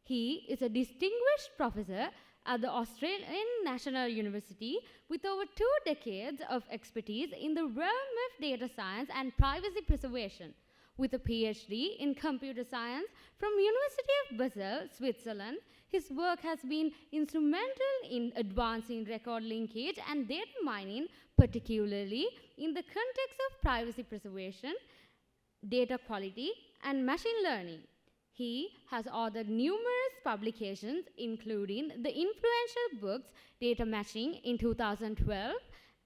He is a distinguished professor at the Australian National University with over 2 decades of expertise in the realm of data science and privacy preservation. With a PhD in computer science from University of Basel, Switzerland, his work has been instrumental in advancing record linkage and data mining, particularly in the context of privacy preservation, data quality, and machine learning. He has authored numerous publications, including the influential books Data Matching in 2012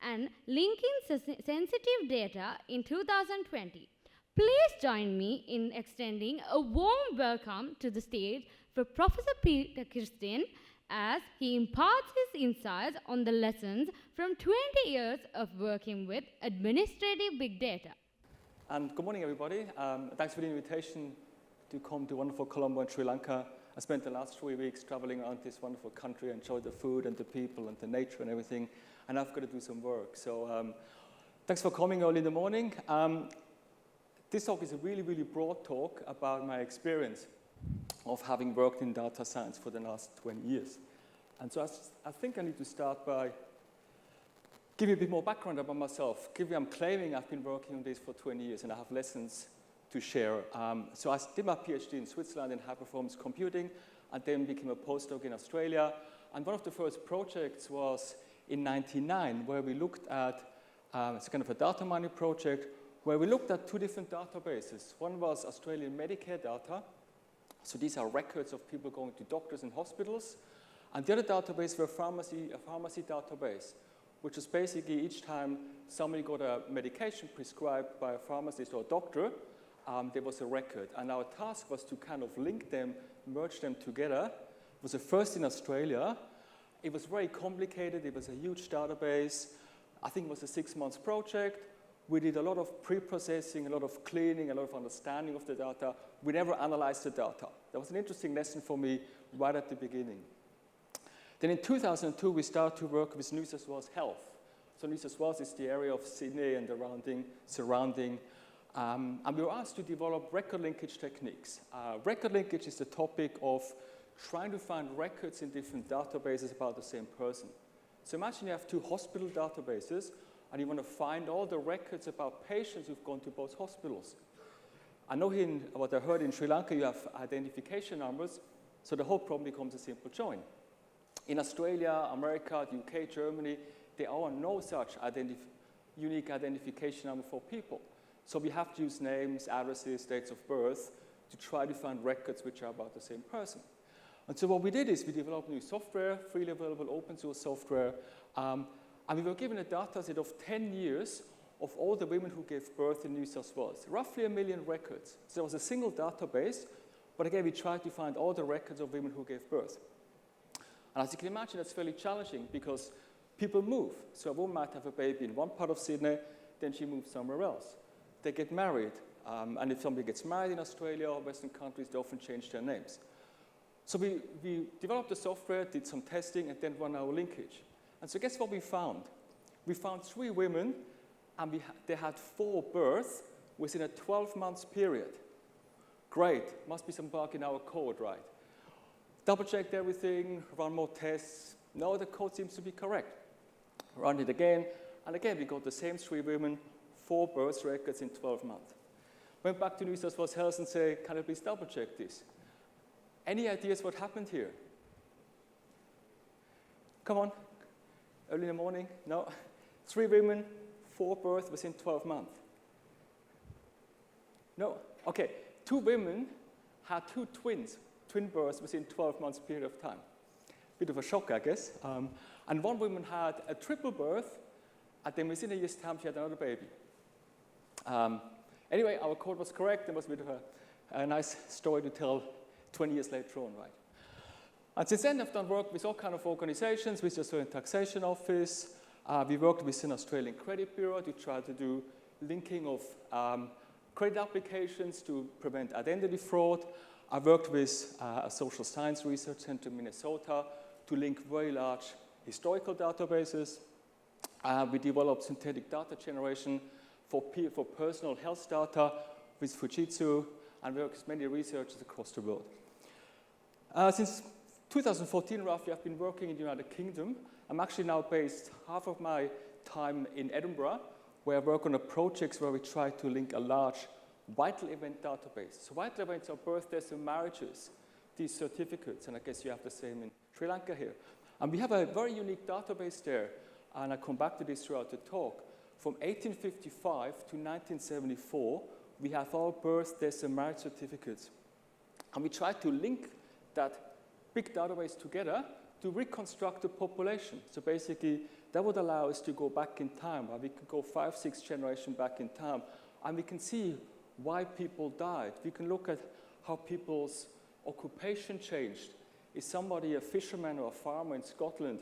and Linking Sensitive Data in 2020. Please join me in extending a warm welcome to the stage for Professor Peter Christen as he imparts his insights on the lessons from 20 years of working with administrative big data. And good morning, everybody. Thanks for the invitation to come to wonderful Colombo and Sri Lanka. I spent the last 3 weeks traveling around this wonderful country, enjoyed the food and the people and the nature and everything, and I've got to do some work. So thanks for coming early in the morning. This talk is a really, really broad talk about my experience of having worked in data science for the last 20 years. And so I think I need to start by giving you a bit more background about myself. I'm claiming I've been working on this for 20 years and I have lessons to share. So I did my PhD in Switzerland in high-performance computing and then became a postdoc in Australia. And one of the first projects was in 1999 where we looked at, it's kind of a data mining project, where we looked at 2 different databases. One was Australian Medicare data. So these are records of people going to doctors and hospitals. And the other database were a pharmacy database, which was basically each time somebody got a medication prescribed by a pharmacist or a doctor, there was a record. And our task was to kind of link them, merge them together. It was the first in Australia. It was very complicated. It was a huge database. I think it was a 6-month project. We did a lot of pre-processing, a lot of cleaning, a lot of understanding of the data. We never analyzed the data. That was an interesting lesson for me right at the beginning. Then in 2002, we started to work with New South Wales Health. So New South Wales is the area of Sydney and the surrounding. And we were asked to develop record linkage techniques. Record linkage is the topic of trying to find records in different databases about the same person. So imagine you have 2 hospital databases, and you want to find all the records about patients who've gone to both hospitals. I know what I heard in Sri Lanka, you have identification numbers, so the whole problem becomes a simple join. In Australia, America, the UK, Germany, there are no such unique identification number for people. So we have to use names, addresses, dates of birth to try to find records which are about the same person. And so what we did is we developed new software, freely available open source software, and we were given a data set of 10 years of all the women who gave birth in New South Wales, roughly 1 million records. So it was a single database, but again, we tried to find all the records of women who gave birth. And as you can imagine, that's fairly challenging because people move. So a woman might have a baby in one part of Sydney, then she moves somewhere else. They get married, and if somebody gets married in Australia or Western countries, they often change their names. So we developed the software, did some testing, and then run our linkage. And so guess what we found? We found 3 women, and they had 4 births within a 12-month period. Great, must be some bug in our code, right? Double-checked everything, run more tests. No, the code seems to be correct. Run it again, and again, we got the same 3 women, 4 birth records in 12 months. Went back to New South Wales Health and say, can I please double-check this? Any ideas what happened here? Come on. Early in the morning? No. 3 women, 4 births within 12 months. No. Okay. 2 women had 2 twin births within 12 months period of time. Bit of a shock, I guess. And 1 woman had a triple birth, and then within a year's time, she had another baby. Anyway, our code was correct. There was a bit of a nice story to tell 20 years later on, right? And since then, I've done work with all kinds of organizations, with the Australian Taxation Office. We worked with an Australian credit bureau to try to do linking of credit applications to prevent identity fraud. I worked with a social science research center in Minnesota to link very large historical databases. We developed synthetic data generation for personal health data with Fujitsu, and worked with many researchers across the world. Since 2014, roughly, I've been working in the United Kingdom. I'm actually now based half of my time in Edinburgh, where I work on projects where we try to link a large vital event database. So vital events are birthdays and marriages, these certificates, and I guess you have the same in Sri Lanka here. And we have a very unique database there, and I come back to this throughout the talk. From 1855 to 1974, we have all birthdays and marriage certificates. And we try to link that big database together to reconstruct the population. So basically, that would allow us to go back in time, or we could go 5, 6 generations back in time, and we can see why people died. We can look at how people's occupation changed. Is somebody a fisherman or a farmer in Scotland,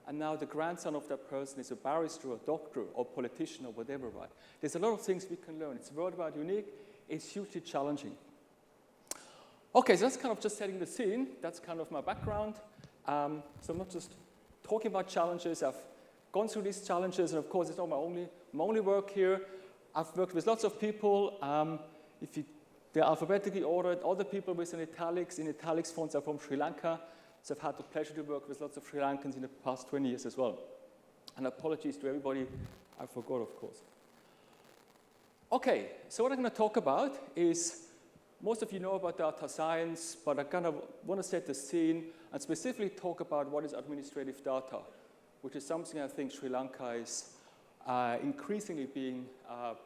and now the grandson of that person is a barrister or a doctor or politician or whatever, right? There's a lot of things we can learn. It's worldwide unique. It's hugely challenging. Okay, so that's kind of just setting the scene. That's kind of my background. So I'm not just talking about challenges. I've gone through these challenges, and of course, it's not my only work here. I've worked with lots of people. They're alphabetically ordered. All the people with in italics fonts are from Sri Lanka. So I've had the pleasure to work with lots of Sri Lankans in the past 20 years as well. And apologies to everybody I forgot, of course. Okay, so what I'm going to talk about is, most of you know about data science, but I kind of want to set the scene and specifically talk about what is administrative data, which is something I think Sri Lanka is increasingly being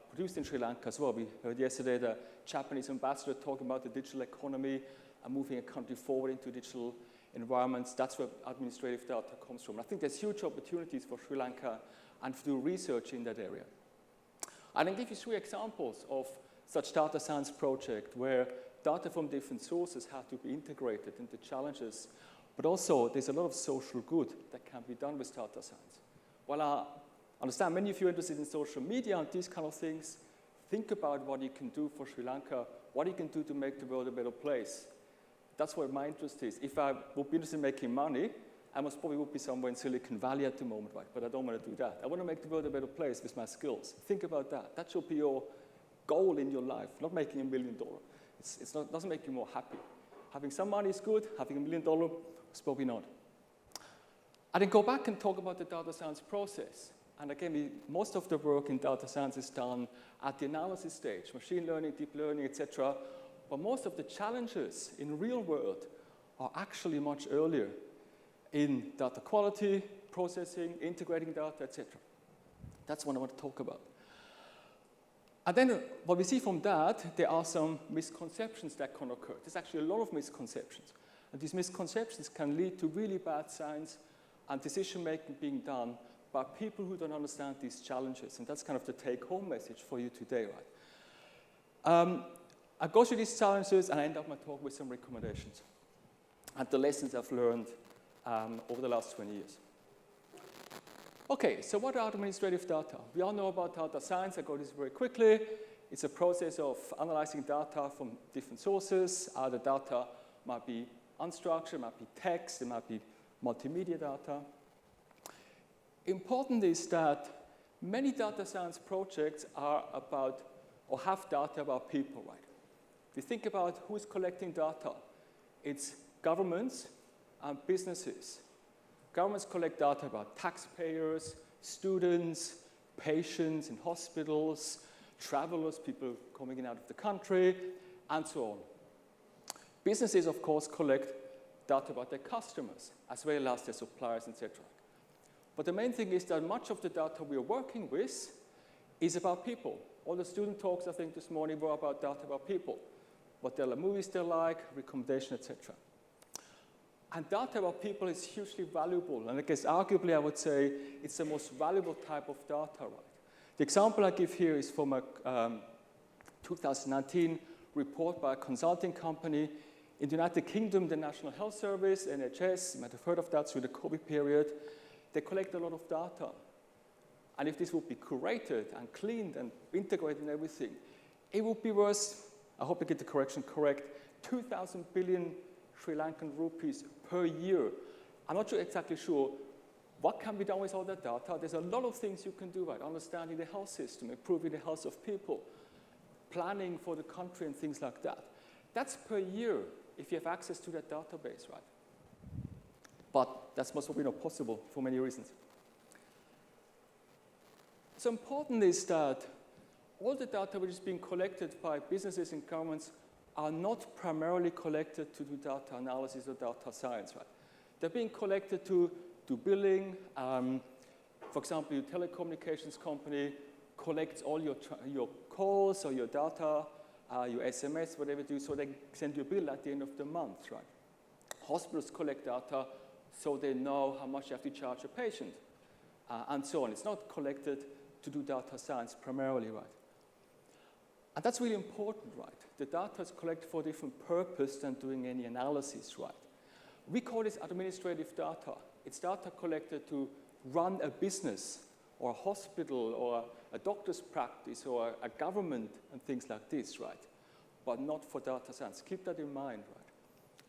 produced in Sri Lanka as well. We heard yesterday the Japanese ambassador talking about the digital economy and moving a country forward into digital environments. That's where administrative data comes from. I think there's huge opportunities for Sri Lanka and to do research in that area. And I'll give you 3 examples of such data science project where data from different sources have to be integrated into challenges, but also there's a lot of social good that can be done with data science. While I understand many of you are interested in social media and these kind of things, think about what you can do for Sri Lanka, what you can do to make the world a better place. That's where my interest is. If I would be interested in making money, I most probably would be somewhere in Silicon Valley at the moment, right? But I don't want to do that. I want to make the world a better place with my skills. Think about that. That should be your goal in your life, not making $1 million. It doesn't make you more happy. Having some money is good. Having $1 million is probably not. I then go back and talk about the data science process. And again, most of the work in data science is done at the analysis stage, machine learning, deep learning, etc. But most of the challenges in the real world are actually much earlier in data quality, processing, integrating data, etc. That's what I want to talk about. And then what we see from that, there are some misconceptions that can occur. There's actually a lot of misconceptions. And these misconceptions can lead to really bad science and decision-making being done by people who don't understand these challenges. And that's kind of the take-home message for you today, right? I go through these challenges and I end up my talk with some recommendations and the lessons I've learned over the last 20 years. Okay, so what are administrative data? We all know about data science. I go this very quickly. It's a process of analyzing data from different sources. The data might be unstructured, might be text, it might be multimedia data. Important is that many data science projects are about or have data about people, right? If you think about who's collecting data, it's governments and businesses. Governments collect data about taxpayers, students, patients in hospitals, travelers, people coming in and out of the country, and so on. Businesses, of course, collect data about their customers, as well as their suppliers, etc. But the main thing is that much of the data we are working with is about people. All the student talks, I think, this morning were about data about people. What movies they like, recommendations, etc. And data about people is hugely valuable. And I guess arguably I would say it's the most valuable type of data, right? The example I give here is from a 2019 report by a consulting company in the United Kingdom, the National Health Service, NHS, you might have heard of that through the COVID period. They collect a lot of data. And if this would be curated and cleaned and integrated and everything, it would be worth, I hope I get the correction correct, 2,000 billion Sri Lankan rupees per year. I'm not exactly sure what can be done with all that data. There's a lot of things you can do, right? Understanding the health system, improving the health of people, planning for the country and things like that. That's per year. if you have access to that database, right? But that's most probably not possible for many reasons. So important is that all the data which is being collected by businesses and governments are not primarily collected to do data analysis or data science, right? They're being collected to do billing. For example, your telecommunications company collects all your calls or your data, your SMS, whatever you do, so they send you a bill at the end of the month, right? Hospitals collect data so they know how much you have to charge a patient, and so on. It's not collected to do data science primarily, right? And that's really important, right? The data is collected for a different purpose than doing any analysis, right? We call this administrative data. It's data collected to run a business or a hospital or a doctor's practice or a government and things like this, right? But not for data science. Keep that in mind,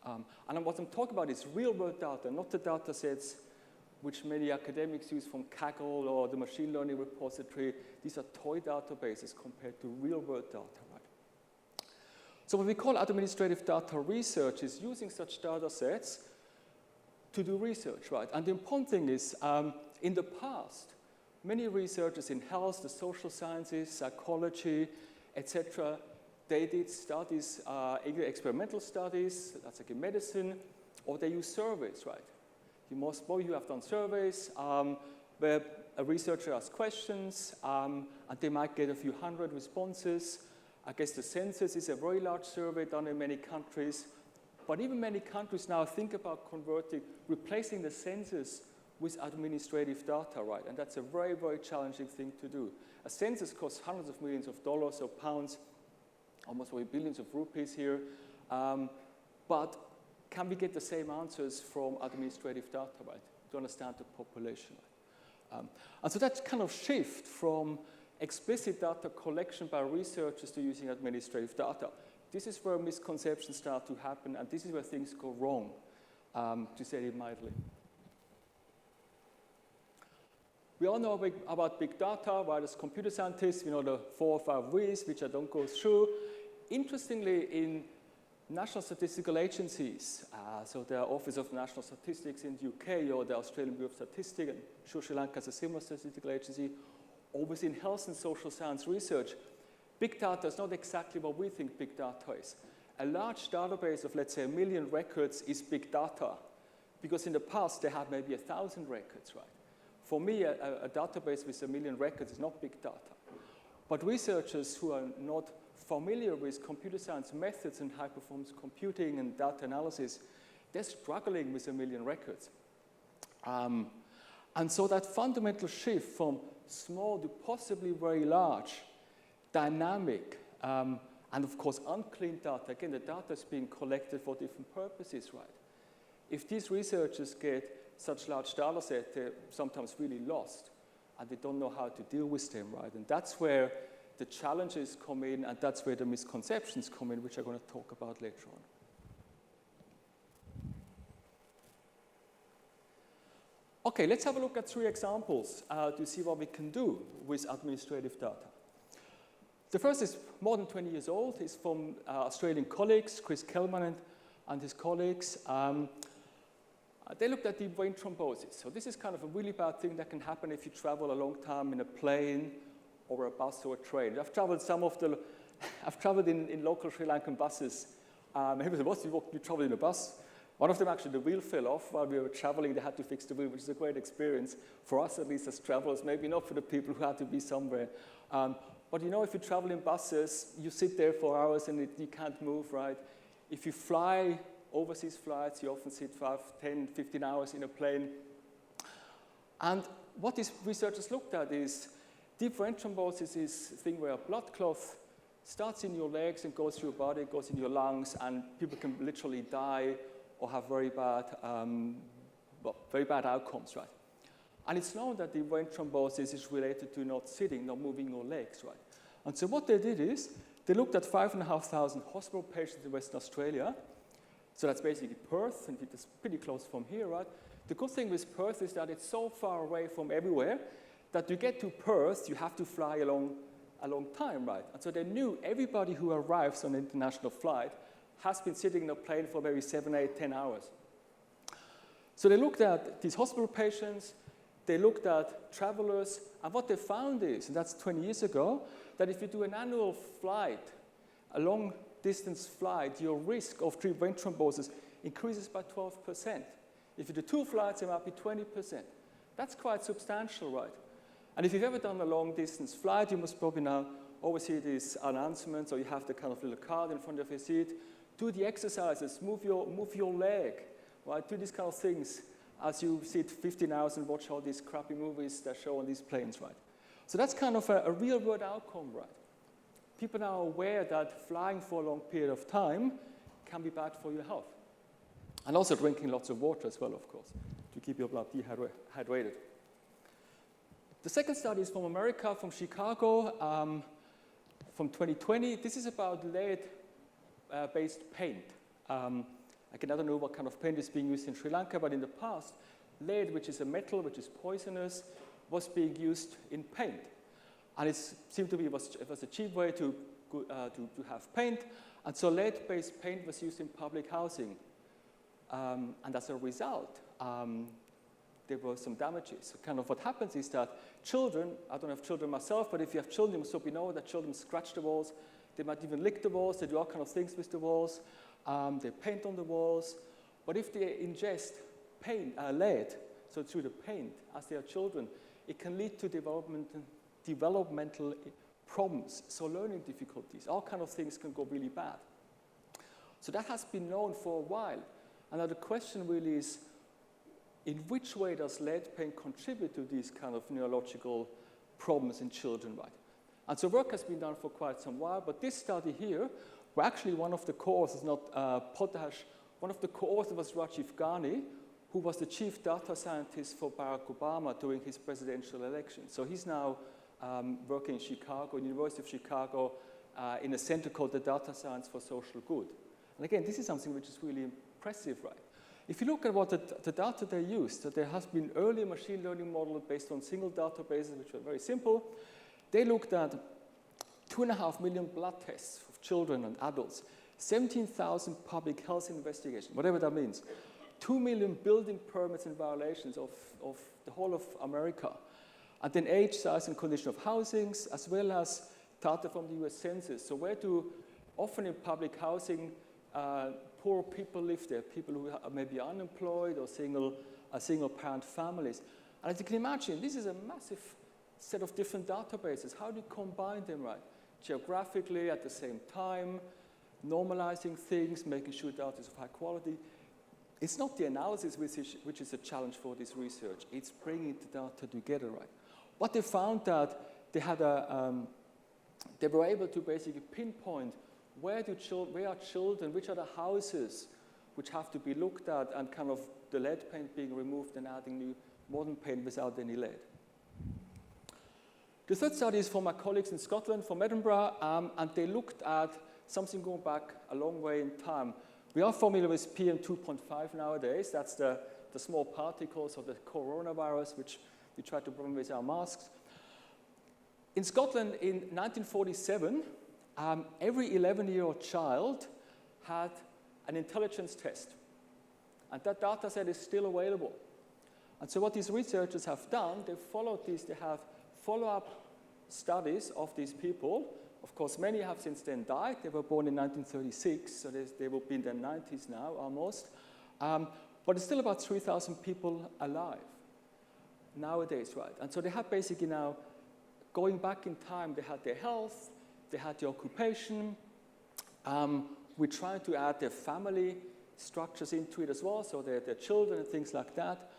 right? And what I'm talking about is real-world data, not the data sets which many academics use from Kaggle or the machine learning repository. These are toy databases compared to real-world data, right? So what we call administrative data research is using such data sets to do research, right? And the important thing is, in the past, many researchers in health, the social sciences, psychology, etc., they did studies, either experimental studies, that's like in medicine, or they use surveys, right? Most of you have done surveys where a researcher asks questions, and they might get a few hundred responses. I guess the census is a very large survey done in many countries. But even many countries now think about replacing the census with administrative data, right? And that's a very, very challenging thing to do. A census costs hundreds of millions of dollars or pounds, almost billions of rupees here. But can we get the same answers from administrative data, right, to understand the population? Right? And so that kind of shift from explicit data collection by researchers to using administrative data, this is where misconceptions start to happen, and this is where things go wrong, to say it mildly. We all know about big data, right? As computer scientists, we know the 4 or 5 V's, which I don't go through. Interestingly, in national statistical agencies, so the Office of National Statistics in the UK or the Australian Bureau of Statistics, and Sri Lanka has a similar statistical agency, or within health and social science research, big data is not exactly what we think big data is. A large database of, let's say, 1 million records is big data, because in the past they had maybe 1,000 records, right? For me, a database with 1 million records is not big data. But researchers who are not familiar with computer science methods and high-performance computing and data analysis, they're struggling with 1 million records. And so that fundamental shift from small to possibly very large, dynamic, and of course unclean data, again, the data is being collected for different purposes, right? If these researchers get such large data sets, they're sometimes really lost, and they don't know how to deal with them, right? And that's where the challenges come in, and that's where the misconceptions come in, which I'm going to talk about later on. Okay, let's have a look at 3 examples to see what we can do with administrative data. The first is more than 20 years old. It's from Australian colleagues, Chris Kellman and his colleagues. They looked at deep vein thrombosis. So this is kind of a really bad thing that can happen if you travel a long time in a plane or a bus or a train. I've traveled in local Sri Lankan buses. Maybe you traveled in a bus. One of them, actually, the wheel fell off while we were traveling. They had to fix the wheel, which is a great experience for us, at least as travelers, maybe not for the people who had to be somewhere. But you know, if you travel in buses, you sit there for hours and you can't move, right? If you fly overseas flights, you often sit 5, 10, 15 hours in a plane. And what these researchers looked at is deep vein thrombosis is a thing where a blood clot starts in your legs and goes through your body, goes in your lungs, and people can literally die or have very bad outcomes, right? And it's known that deep vein thrombosis is related to not sitting, not moving your legs, right? And so what they did is they looked at 5,500 hospital patients in Western Australia. So that's basically Perth, and it's pretty close from here, right? The good thing with Perth is that it's so far away from everywhere that to get to Perth, you have to fly a long time, right? And so they knew everybody who arrives on an international flight has been sitting in a plane for maybe 7, 8, 10 hours. So they looked at these hospital patients, they looked at travelers, and what they found is, and that's 20 years ago, that if you do an annual flight, a long-distance flight, your risk of deep vein thrombosis increases by 12%. If you do 2 flights, it might be 20%. That's quite substantial, right? And if you've ever done a long-distance flight, you must probably now always hear these announcements, or you have the kind of little card in front of your seat. Do the exercises, move your leg, right? Do these kind of things as you sit 15 hours and watch all these crappy movies that show on these planes, right? So that's kind of a real-world outcome, right? People are aware that flying for a long period of time can be bad for your health. And also drinking lots of water as well, of course, to keep your blood dehydrated. The second study is from America, from Chicago, from 2020. This is about lead-based paint. Again, I don't know what kind of paint is being used in Sri Lanka, but in the past, lead, which is a metal, which is poisonous, was being used in paint. And it seemed to be it was a cheap way to have paint. And so lead-based paint was used in public housing. And as a result, there were some damages. So kind of what happens is that children, I don't have children myself, but if you have children, you must know that children scratch the walls. They might even lick the walls. They do all kind of things with the walls. They paint on the walls. But if they ingest lead, so through the paint, as they are children, it can lead to developmental problems, so learning difficulties. All kind of things can go really bad. So that has been known for a while. And now the question really is, in which way does lead paint contribute to these kind of neurological problems in children, right? And so work has been done for quite some while, but this study here, where actually one of the co-authors, not Potash, one of the co-authors was Rajiv Ghani, who was the chief data scientist for Barack Obama during his presidential election. So he's now working in Chicago, University of Chicago, in a center called the Data Science for Social Good. And again, this is something which is really impressive, right? If you look at what the data they used, so there has been earlier machine learning model based on single databases, which were very simple. They looked at 2.5 million blood tests of children and adults, 17,000 public health investigations, whatever that means, 2 million building permits and violations of the whole of America, and then age, size, and condition of housings, as well as data from the US Census. So where do, often in public housing, poor people live there, people who are maybe unemployed or single-parent families. And as you can imagine, this is a massive set of different databases. How do you combine them, right? Geographically, at the same time, normalizing things, making sure data is of high quality. It's not the analysis which is a challenge for this research. It's bringing the data together, right? What they found that they had they were able to basically pinpoint where are children, which are the houses which have to be looked at, and kind of the lead paint being removed and adding new modern paint without any lead. The third study is from my colleagues in Scotland, from Edinburgh, and they looked at something going back a long way in time. We are familiar with PM2.5 nowadays. That's the small particles of the coronavirus, which we try to prevent with our masks. In Scotland, in 1947, every 11-year-old child had an intelligence test. And that data set is still available. And so what these researchers have done, they have follow-up studies of these people. Of course, many have since then died. They were born in 1936, so they will be in their 90s now, almost. But it's still about 3,000 people alive nowadays, right? And so they have basically now, going back in time, they had their health, they had the occupation. We tried to add their family structures into it as well, so their children and things like that.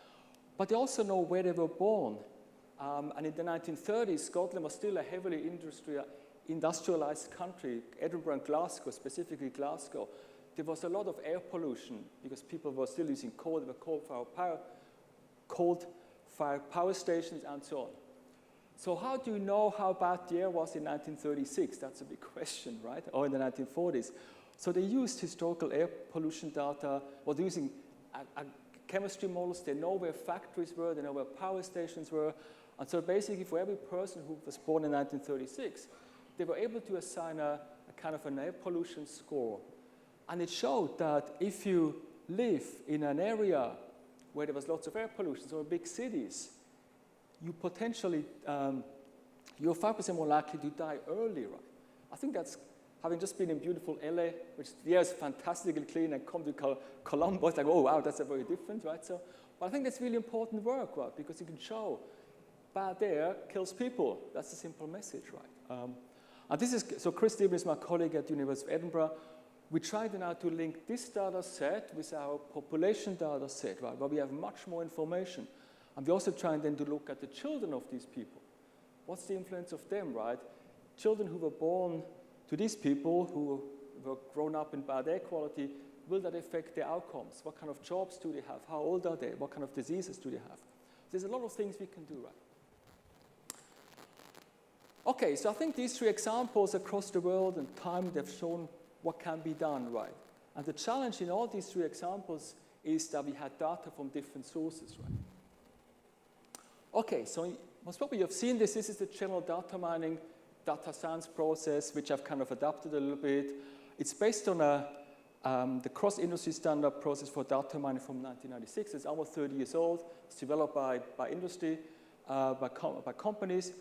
But they also know where they were born. And in the 1930s, Scotland was still a heavily industrialized country. Edinburgh and Glasgow, specifically Glasgow, there was a lot of air pollution because people were still using coal. There were coal-fired power stations and so on. So how do you know how bad the air was in 1936? That's a big question, right? Or in the 1940s. So they used historical air pollution data, or they're using chemistry models. They know where factories were, they know where power stations were. And so basically for every person who was born in 1936, they were able to assign a kind of an air pollution score And it showed that if you live in an area where there was lots of air pollution, so in big cities, you potentially, you're 5% more likely to die early, right? I think that's, having just been in beautiful LA, which the air is fantastically clean, and come to Colombo, it's like, oh wow, that's a very different, right? So, but I think that's really important work, right? Because you can show bad air kills people. That's the simple message, right? And this is, so Christen is my colleague at the University of Edinburgh. We tried now to link this data set with our population data set, right, where we have much more information. And we're also trying then to look at the children of these people. What's the influence of them, right? Children who were born to these people who were grown up in bad air quality, will that affect their outcomes? What kind of jobs do they have? How old are they? What kind of diseases do they have? There's a lot of things we can do, right? Okay, so I think these three examples across the world and time, they've shown what can be done, right? And the challenge in all these three examples is that we had data from different sources, right? Okay, so most probably you've seen this. This is the general data mining, data science process, which I've kind of adapted a little bit. It's based on the cross-industry standard process for data mining from 1996. It's almost 30 years old. It's developed by industry, by companies.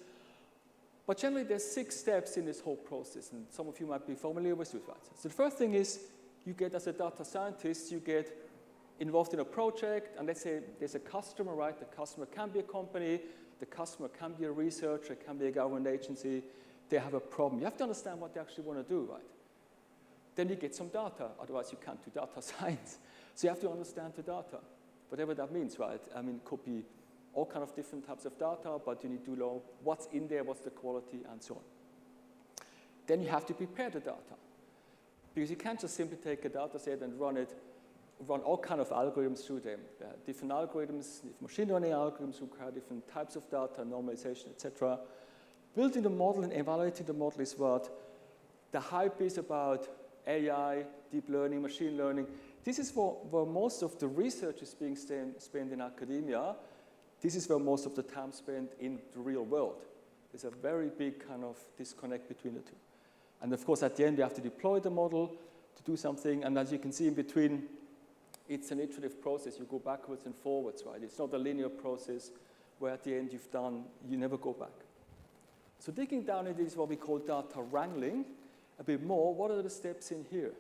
But generally, there's 6 steps in this whole process, and some of you might be familiar with it, right? So the first thing is, you get, as a data scientist, you get involved in a project, and let's say there's a customer, right? The customer can be a company, the customer can be a researcher, it can be a government agency. They have a problem. You have to understand what they actually want to do, right? Then you get some data, otherwise you can't do data science. So you have to understand the data, whatever that means, right? I mean, it could be all kind of different types of data, but you need to know what's in there, what's the quality, and so on. Then you have to prepare the data, because you can't just simply take a data set and run all kind of algorithms through them. Different algorithms, machine learning algorithms require different types of data, normalization, etc. Building the model and evaluating the model is what the hype is about AI, deep learning, machine learning. This is where most of the research is being spent in academia. This is where most of the time spent in the real world. There's a very big kind of disconnect between the two. And of course, at the end, you have to deploy the model to do something. And as you can see in between, it's an iterative process. You go backwards and forwards, right? It's not a linear process where at the end you never go back. So digging down into this, what we call data wrangling, a bit more, what are the steps in here?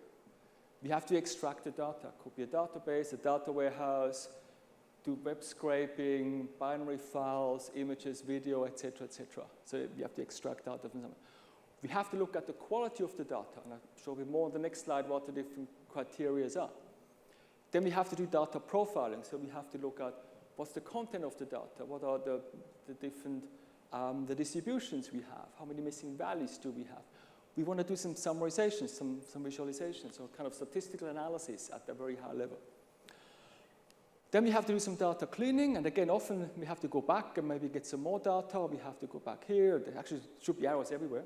We have to extract the data. It could be a database, a data warehouse, do web scraping, binary files, images, video, etc., etc. So we have to extract data from somewhere. We have to look at the quality of the data, and I'll show you more on the next slide what the different criteria are. Then we have to do data profiling, so we have to look at what's the content of the data, what are the different the distributions we have, how many missing values do we have. We want to do some summarization, some visualization, so kind of statistical analysis at a very high level. Then we have to do some data cleaning, and again, often we have to go back and maybe get some more data. We have to go back here. There actually should be arrows everywhere.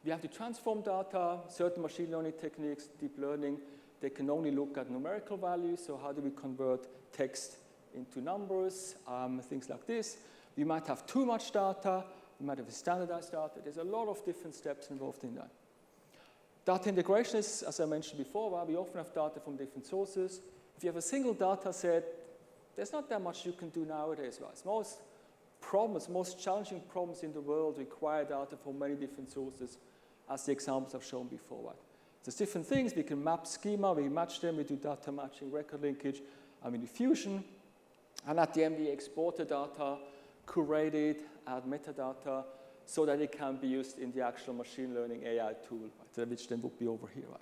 We have to transform data, certain machine learning techniques, deep learning. They can only look at numerical values, so how do we convert text into numbers, things like this. We might have too much data. We might have standardized data. There's a lot of different steps involved in that. Data integration is, as I mentioned before, where we often have data from different sources. If you have a single data set, there's not that much you can do nowadays, right? Most challenging problems in the world require data from many different sources, as the examples I've shown before, right? There's different things. We can map schema, we match them, we do data matching, record linkage, diffusion. And at the end, we export the data, curate it, add metadata, so that it can be used in the actual machine learning AI tool, right, which then would be over here, right?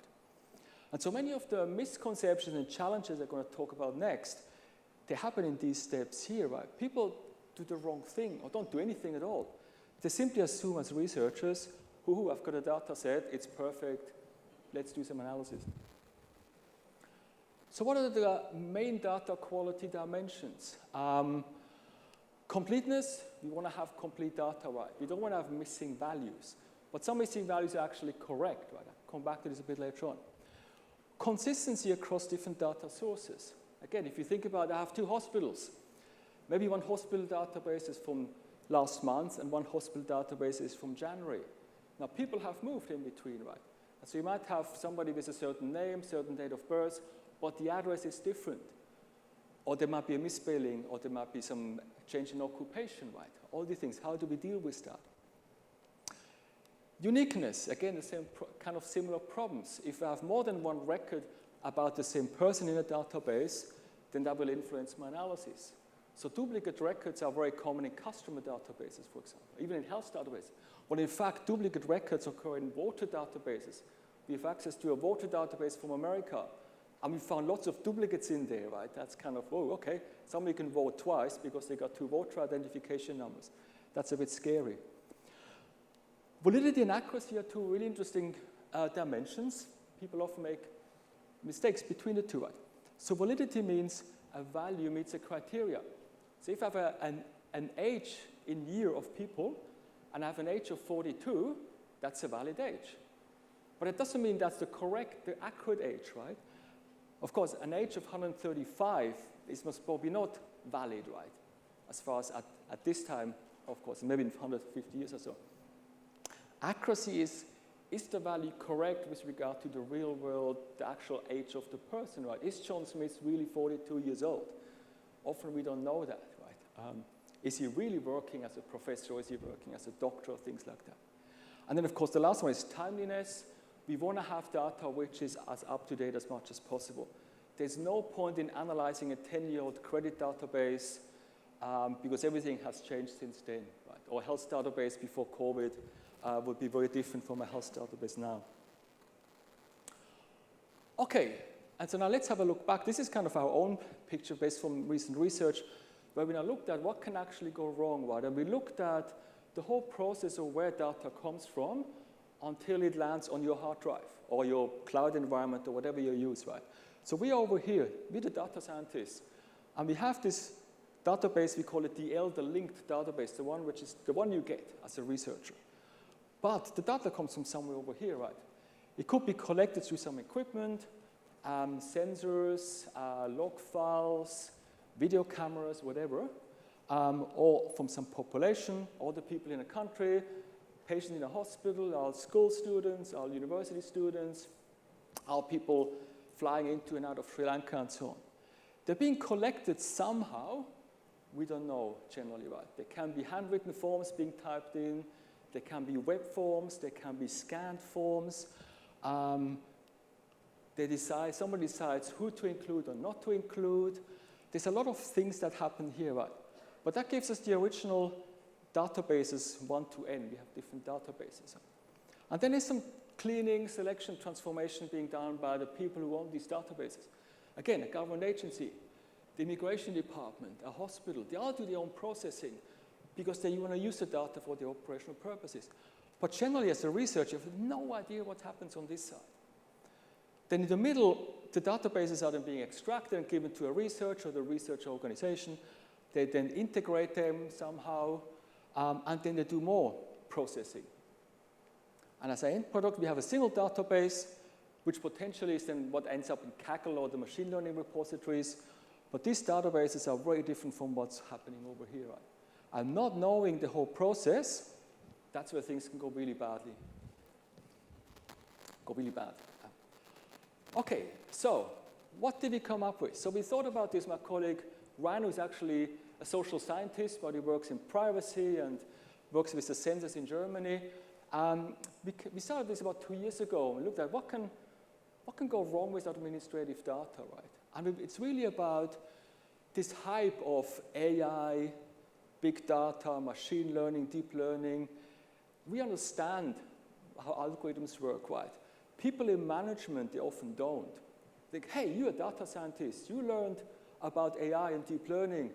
And so many of the misconceptions and challenges I'm going to talk about next, they happen in these steps here, right? People do the wrong thing or don't do anything at all. They simply assume as researchers, I've got a data set, it's perfect, let's do some analysis. So what are the main data quality dimensions? Completeness, we want to have complete data, right? We don't want to have missing values. But some missing values are actually correct, right? I'll come back to this a bit later on. Consistency across different data sources. Again, if you think about it, I have 2 hospitals. Maybe one hospital database is from last month and one hospital database is from January. Now, people have moved in between, right? So you might have somebody with a certain name, certain date of birth, but the address is different. Or there might be a misspelling, or there might be some change in occupation, right? All these things, how do we deal with that? Uniqueness, again, the same kind of similar problems. If I have more than one record about the same person in a database, then that will influence my analysis. So duplicate records are very common in customer databases, for example, even in health databases. Well, in fact, duplicate records occur in water databases. We have access to a water database from America, and we found lots of duplicates in there, right? That's kind of, oh, okay, somebody can vote twice because they got two voter identification numbers. That's a bit scary. Validity and accuracy are two really interesting dimensions. People often make mistakes between the two, right? So validity means a value meets a criteria. So if I have an age in year of people, and I have an age of 42, that's a valid age. But it doesn't mean that's the accurate age, right? Of course, an age of 135 is most probably not valid, right? As far as at this time, of course, maybe in 150 years or so. Accuracy is the value correct with regard to the real world, the actual age of the person, right? Is John Smith really 42 years old? Often we don't know that, right? Is he really working as a professor, or is he working as a doctor, or things like that? And then, of course, the last one is timeliness. We want to have data which is as up-to-date as much as possible. There's no point in analyzing a 10-year-old credit database because everything has changed since then, right? Or a health database before COVID would be very different from a health database now. Okay, and so now let's have a look back. This is kind of our own picture based from recent research, where we now looked at what can actually go wrong, right? And we looked at the whole process of where data comes from until it lands on your hard drive or your cloud environment or whatever you use, right? So we are over here, we're the data scientists, and we have this database, we call it DL, the linked database, the one which is the one you get as a researcher. But the data comes from somewhere over here, right? It could be collected through some equipment, sensors, log files, video cameras, whatever, or from some population, all the people in a country, patients in a hospital, our school students, our university students, our people flying into and out of Sri Lanka and so on. They're being collected somehow. We don't know generally, right? There can be handwritten forms being typed in. There can be web forms. There can be scanned forms. Somebody decides who to include or not to include. There's a lot of things that happen here, right? But that gives us the original databases 1 to n. We have different databases. And then there's some cleaning, selection, transformation being done by the people who own these databases. Again, a government agency, the immigration department, a hospital, they all do their own processing because they want to use the data for their operational purposes. But generally, as a researcher, you have no idea what happens on this side. Then in the middle, the databases are then being extracted and given to a researcher or the research organization. They then integrate them somehow, and then they do more processing. And as an end product, we have a single database, which potentially is then what ends up in Kaggle or the machine learning repositories. But these databases are very different from what's happening over here. Right? And not knowing the whole process, that's where things can go really badly. Go really bad. Okay, so what did we come up with? So we thought about this. My colleague Ryan, who's actually a social scientist, but he works in privacy and works with the census in Germany. We started this about 2 years ago. We looked at what can go wrong with administrative data, right? And it's really about this hype of AI, big data, machine learning, deep learning. We understand how algorithms work, right? People in management, they often don't. They think, hey, you're a data scientist. You learned about AI and deep learning.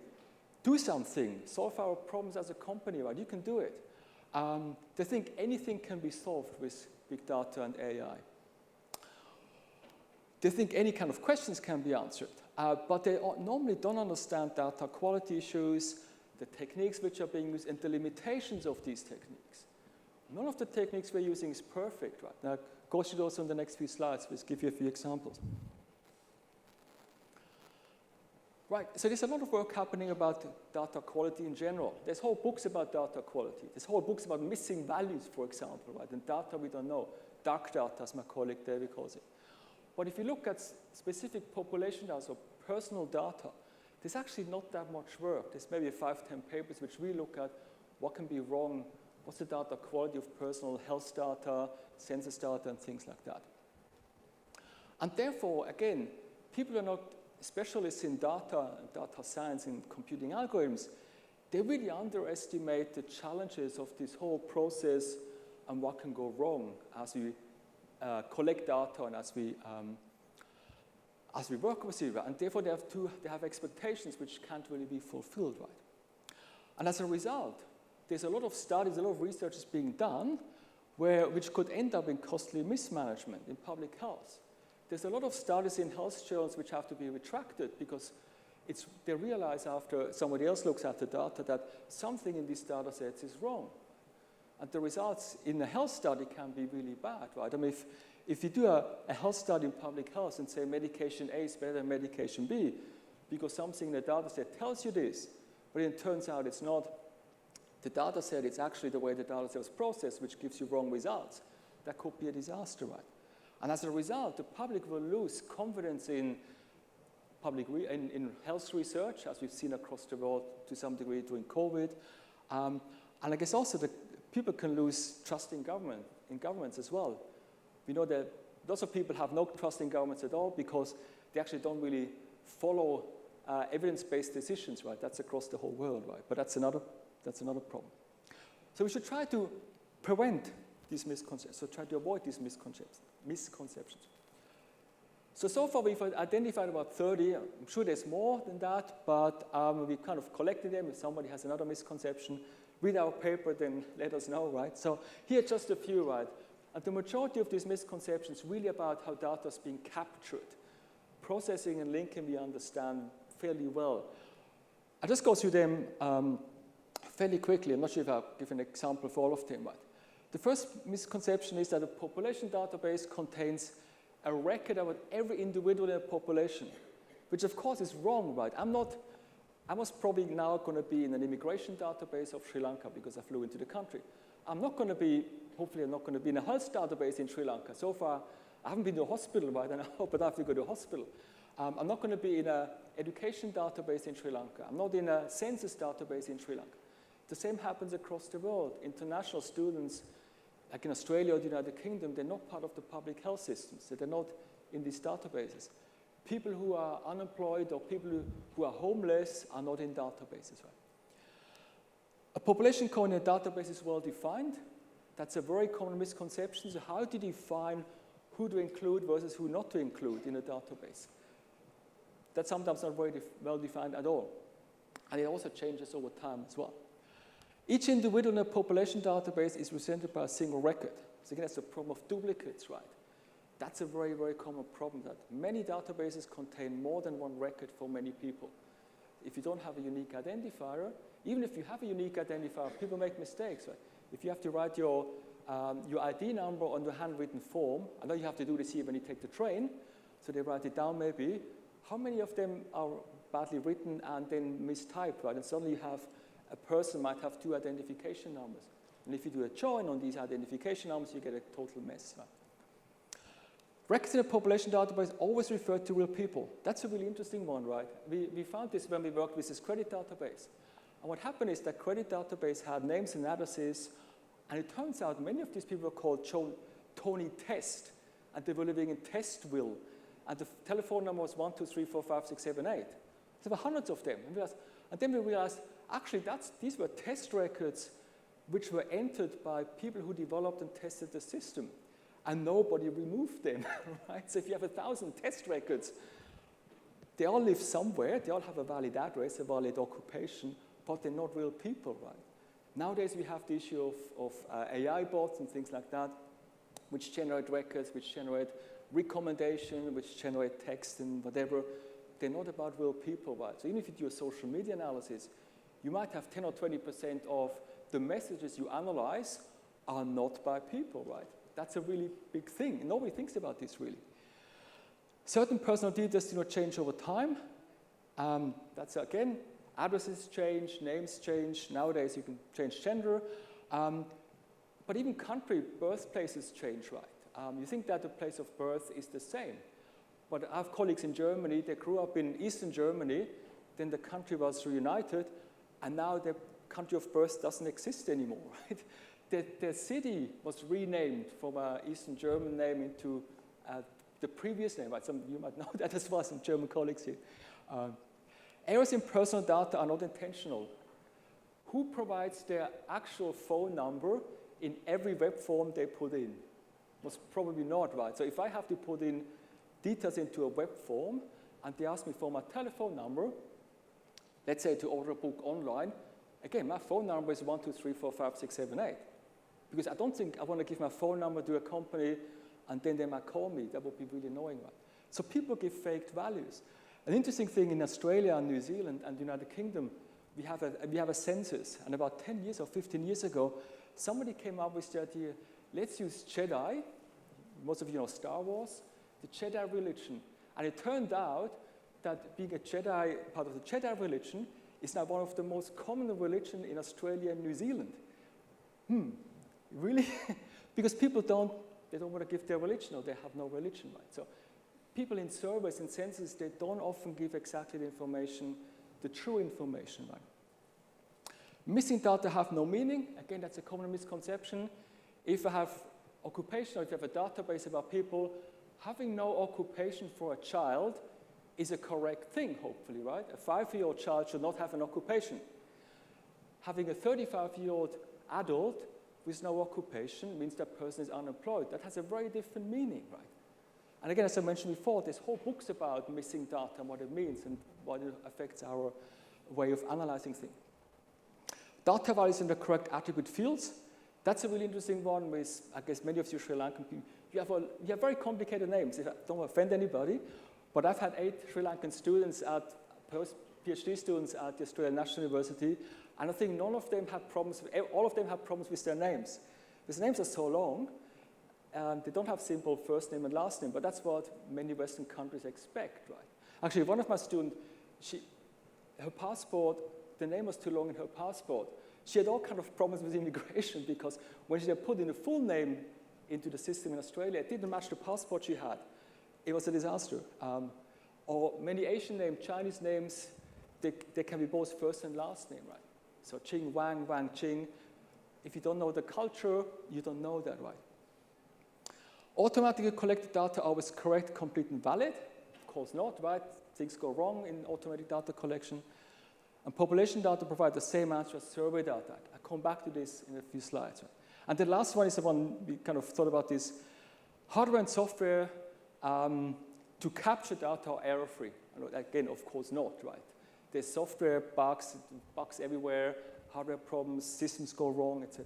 Do something. Solve our problems as a company, right? You can do it. They think anything can be solved with big data and AI. They think any kind of questions can be answered, but they normally don't understand data quality issues, the techniques which are being used, and the limitations of these techniques. None of the techniques we're using is perfect, right? Now, go through those on the next few slides. We'll give you a few examples. Right, so there's a lot of work happening about data quality in general. There's whole books about data quality. There's whole books about missing values, for example, right? And data we don't know. Dark data, as my colleague David calls it. But if you look at specific population data, so personal data, there's actually not that much work. There's maybe 5, 10 papers which we look at what can be wrong, what's the data quality of personal health data, census data, and things like that. And therefore, again, people are not specialists in data science, and computing algorithms. They really underestimate the challenges of this whole process and what can go wrong as we collect data and as we work with it. And therefore, they have expectations which can't really be fulfilled, right? And as a result, there's a lot of studies, a lot of research is being done which could end up in costly mismanagement in public health. There's a lot of studies in health journals which have to be retracted because they realize after somebody else looks at the data that something in these data sets is wrong. And the results in a health study can be really bad, right? I mean, if you do a health study in public health and say medication A is better than medication B because something in the data set tells you this, but it turns out it's not the data set, it's actually the way the data set was processed which gives you wrong results, that could be a disaster, right? And as a result, the public will lose confidence in health research, as we've seen across the world to some degree during COVID. And I guess also that people can lose trust in governments as well. We know that lots of people have no trust in governments at all because they actually don't really follow evidence-based decisions, right? That's across the whole world, right? But that's another problem. So we should try to prevent these misconceptions, so try to avoid these misconceptions. So far we've identified about 30. I'm sure there's more than that, but we kind of collected them. If somebody has another misconception, read our paper, then let us know, right? So here are just a few, right? And the majority of these misconceptions really about how data is being captured. Processing and linking we understand fairly well. I'll just go through them fairly quickly. I'm not sure if I'll give an example for all of them, right? The first misconception is that a population database contains a record about every individual in a population, which of course is wrong, right? I was probably now going to be in an immigration database of Sri Lanka because I flew into the country. Hopefully I'm not going to be in a health database in Sri Lanka. So far, I haven't been to a hospital, right? And I hope I don't have to go to a hospital. I'm not going to be in an education database in Sri Lanka. I'm not in a census database in Sri Lanka. The same happens across the world. International students, like in Australia or the United Kingdom, they're not part of the public health systems. So they're not in these databases. People who are unemployed or people who are homeless are not in databases, right? A population count in a database is well defined. That's a very common misconception. So how to define who to include versus who not to include in a database? That's sometimes not very well defined at all. And it also changes over time as well. Each individual in a population database is represented by a single record. So again, that's the problem of duplicates, right? That's a very, very common problem that many databases contain more than one record for many people. If you don't have a unique identifier, even if you have a unique identifier, people make mistakes, right? If you have to write your ID number on the handwritten form, I know you have to do this here when you take the train, so they write it down maybe. How many of them are badly written and then mistyped, right? And suddenly you have a person might have 2 identification numbers. And if you do a join on these identification numbers, you get a total mess, right? Records in a population database always refer to real people. That's a really interesting one, right? We found this when we worked with this credit database. And what happened is that credit database had names and addresses, and it turns out many of these people were called Tony Test, and they were living in Testville. And the telephone number was 1, 2, 3, 4, 5, 6, 7, 8. There were hundreds of them. And then we realized, actually, these were test records which were entered by people who developed and tested the system. And nobody removed them, right? So if you have 1,000 test records, they all live somewhere, they all have a valid address, a valid occupation, but they're not real people, right? Nowadays we have the issue of AI bots and things like that, which generate records, which generate recommendation, which generate text and whatever. They're not about real people, right? So even if you do a social media analysis, you might have 10 or 20% of the messages you analyze are not by people, right? That's a really big thing. Nobody thinks about this, really. Certain personal details do not change over time. That's again, addresses change, names change. Nowadays you can change gender. But even country birthplaces change, right? You think that the place of birth is the same. But I have colleagues in Germany, they grew up in Eastern Germany, then the country was reunited, and now their country of birth doesn't exist anymore, right? Their city was renamed from an Eastern German name into the previous name, right? Some of you might know that as well, some German colleagues here. Errors in personal data are not intentional. Who provides their actual phone number in every web form they put in? Most probably not, right? So if I have to put in details into a web form and they ask me for my telephone number, let's say to order a book online, again, my phone number is 1, 2, 3, 4, 5, 6, 7, 8. Because I don't think I want to give my phone number to a company and then they might call me. That would be really annoying, right? So people give fake values. An interesting thing in Australia and New Zealand and the United Kingdom, we have a census. And about 10 years or 15 years ago, somebody came up with the idea, let's use Jedi. Most of you know Star Wars, the Jedi religion. And it turned out that being a Jedi, part of the Jedi religion, is now one of the most common religions in Australia and New Zealand. Really? Because people don't want to give their religion, or they have no religion, right? So people in surveys and census, they don't often give exactly the information, the true information, right? Missing data have no meaning. Again, that's a common misconception. If I have occupation, or if you have a database about people, having no occupation for a child is a correct thing, hopefully, right? A 5-year-old child should not have an occupation. Having a 35-year-old adult with no occupation means that person is unemployed. That has a very different meaning, right? And again, as I mentioned before, there's whole books about missing data and what it means and what it affects our way of analyzing things. Data values in the correct attribute fields. That's a really interesting one with, I guess, many of you Sri Lankan people. You have very complicated names. If I don't offend anybody, but I've had 8 Sri Lankan students PhD students at the Australian National University, and I think none of them had problems, all of them had problems with their names. Because names are so long, they don't have simple first name and last name, but that's what many Western countries expect, right? Actually, one of my students, her passport, the name was too long in her passport. She had all kinds of problems with immigration because when she had put in a full name into the system in Australia, it didn't match the passport she had. It was a disaster. Or many Asian names, Chinese names, they can be both first and last name, right? So Ching, Wang, Wang, Ching. If you don't know the culture, you don't know that, right? Automatically collected data are always correct, complete, and valid. Of course not, right? Things go wrong in automatic data collection. And population data provide the same answer as survey data. I'll come back to this in a few slides. Right? And the last one is the one we kind of thought about this. Hardware and software to capture data are error-free. Again, of course not, right? There's software bugs everywhere, hardware problems, systems go wrong, etc.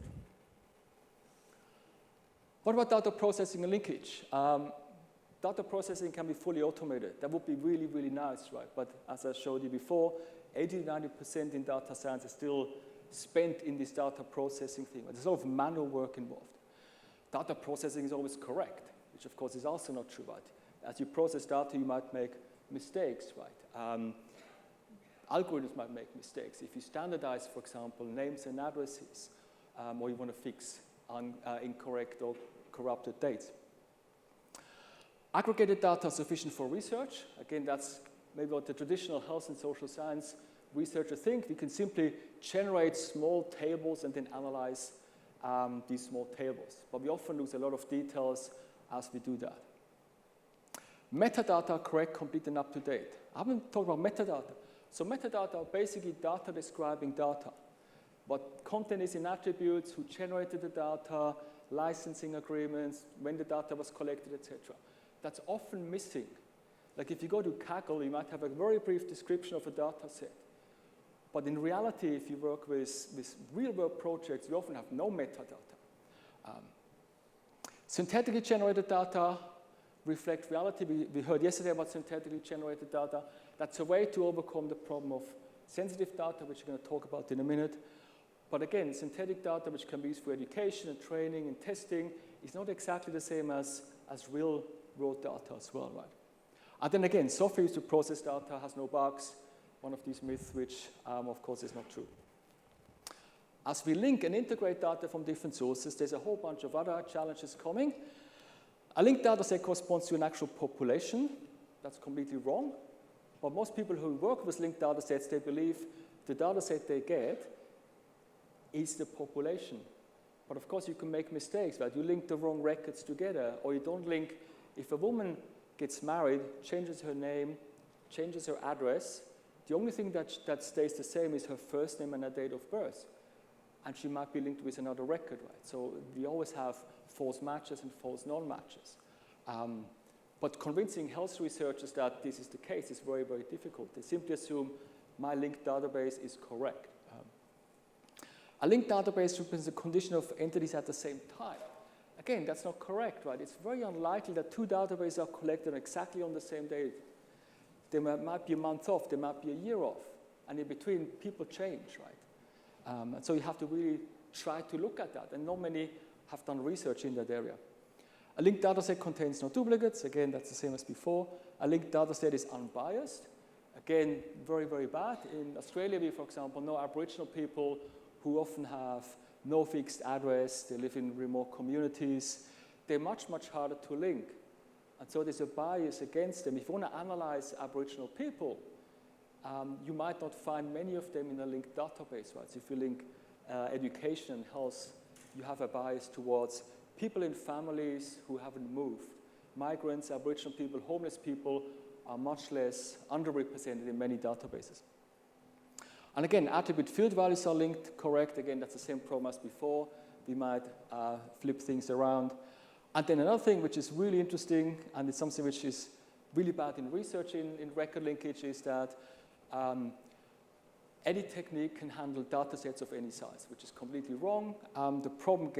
What about data processing and linkage? Data processing can be fully automated. That would be really, really nice, right? But as I showed you before, 80–90% in data science is still spent in this data processing thing. There's a lot of manual work involved. Data processing is always correct, which of course is also not true, right? As you process data, you might make mistakes, right? Algorithms might make mistakes. If you standardize, for example, names and addresses, or you want to fix incorrect or corrupted dates. Aggregated data are sufficient for research. Again, that's maybe what the traditional health and social science researchers think. We can simply generate small tables and then analyze these small tables. But we often lose a lot of details as we do that. Metadata are correct, complete, and up to date. I haven't talked about metadata. So metadata are basically data describing data. What content is in attributes, who generated the data, licensing agreements, when the data was collected, etc. That's often missing. Like if you go to Kaggle, you might have a very brief description of a data set. But in reality, if you work with real-world projects, you often have no metadata. Synthetically generated data reflect reality. We heard yesterday about synthetically generated data. That's a way to overcome the problem of sensitive data, which we're going to talk about in a minute. But again, synthetic data, which can be used for education and training and testing, is not exactly the same as real-world data as well, right? And then again, software used to process data has no bugs. one of these myths which, of course, is not true. As we link and integrate data from different sources, there's a whole bunch of other challenges coming. A linked data set corresponds to an actual population. That's completely wrong. But most people who work with linked data sets, they believe the data set they get is the population. But of course, you can make mistakes, right? You link the wrong records together, or you don't link. If a woman gets married, changes her name, changes her address, the only thing that stays the same is her first name and her date of birth. And she might be linked with another record, right? So we always have false matches and false non-matches. But convincing health researchers that this is the case is very, very difficult. They simply assume my linked database is correct. A linked database represents a condition of entities at the same time. Again, that's not correct, right? It's very unlikely that two databases are collected exactly on the same day. They might be a month off, they might be a year off, and in between, people change, right? And so you have to really try to look at that, and not many have done research in that area. A linked dataset contains no duplicates. Again, that's the same as before. A linked dataset is unbiased. Again, very, very bad. In Australia, we, for example, know Aboriginal people who often have no fixed address. They live in remote communities. They're much, much harder to link. And so there's a bias against them. If you want to analyze Aboriginal people, you might not find many of them in a linked database, right? So if you link education and health, you have a bias towards people in families who haven't moved. Migrants, Aboriginal people, homeless people are much less underrepresented in many databases. And again, attribute field values are linked, correct. Again, that's the same problem as before. We might flip things around. And then another thing which is really interesting, and it's something which is really bad in research in record linkage, is that any technique can handle data sets of any size, which is completely wrong. The problem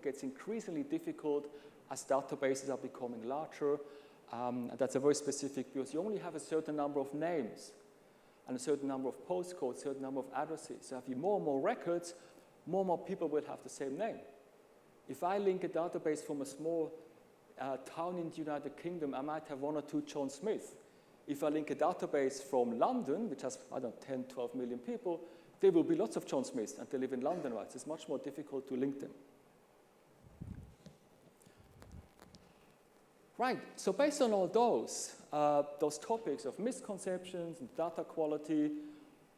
gets increasingly difficult as databases are becoming larger. And that's a very specific, because you only have a certain number of names and a certain number of postcodes, a certain number of addresses. So if you have more and more records, more and more people will have the same name. If I link a database from a small town in the United Kingdom, I might have one or two John Smith. If I link a database from London, which has, I don't know, 10, 12 million people, there will be lots of John Smiths, and they live in London, right? So it's much more difficult to link them. Right, so based on all those topics of misconceptions and data quality,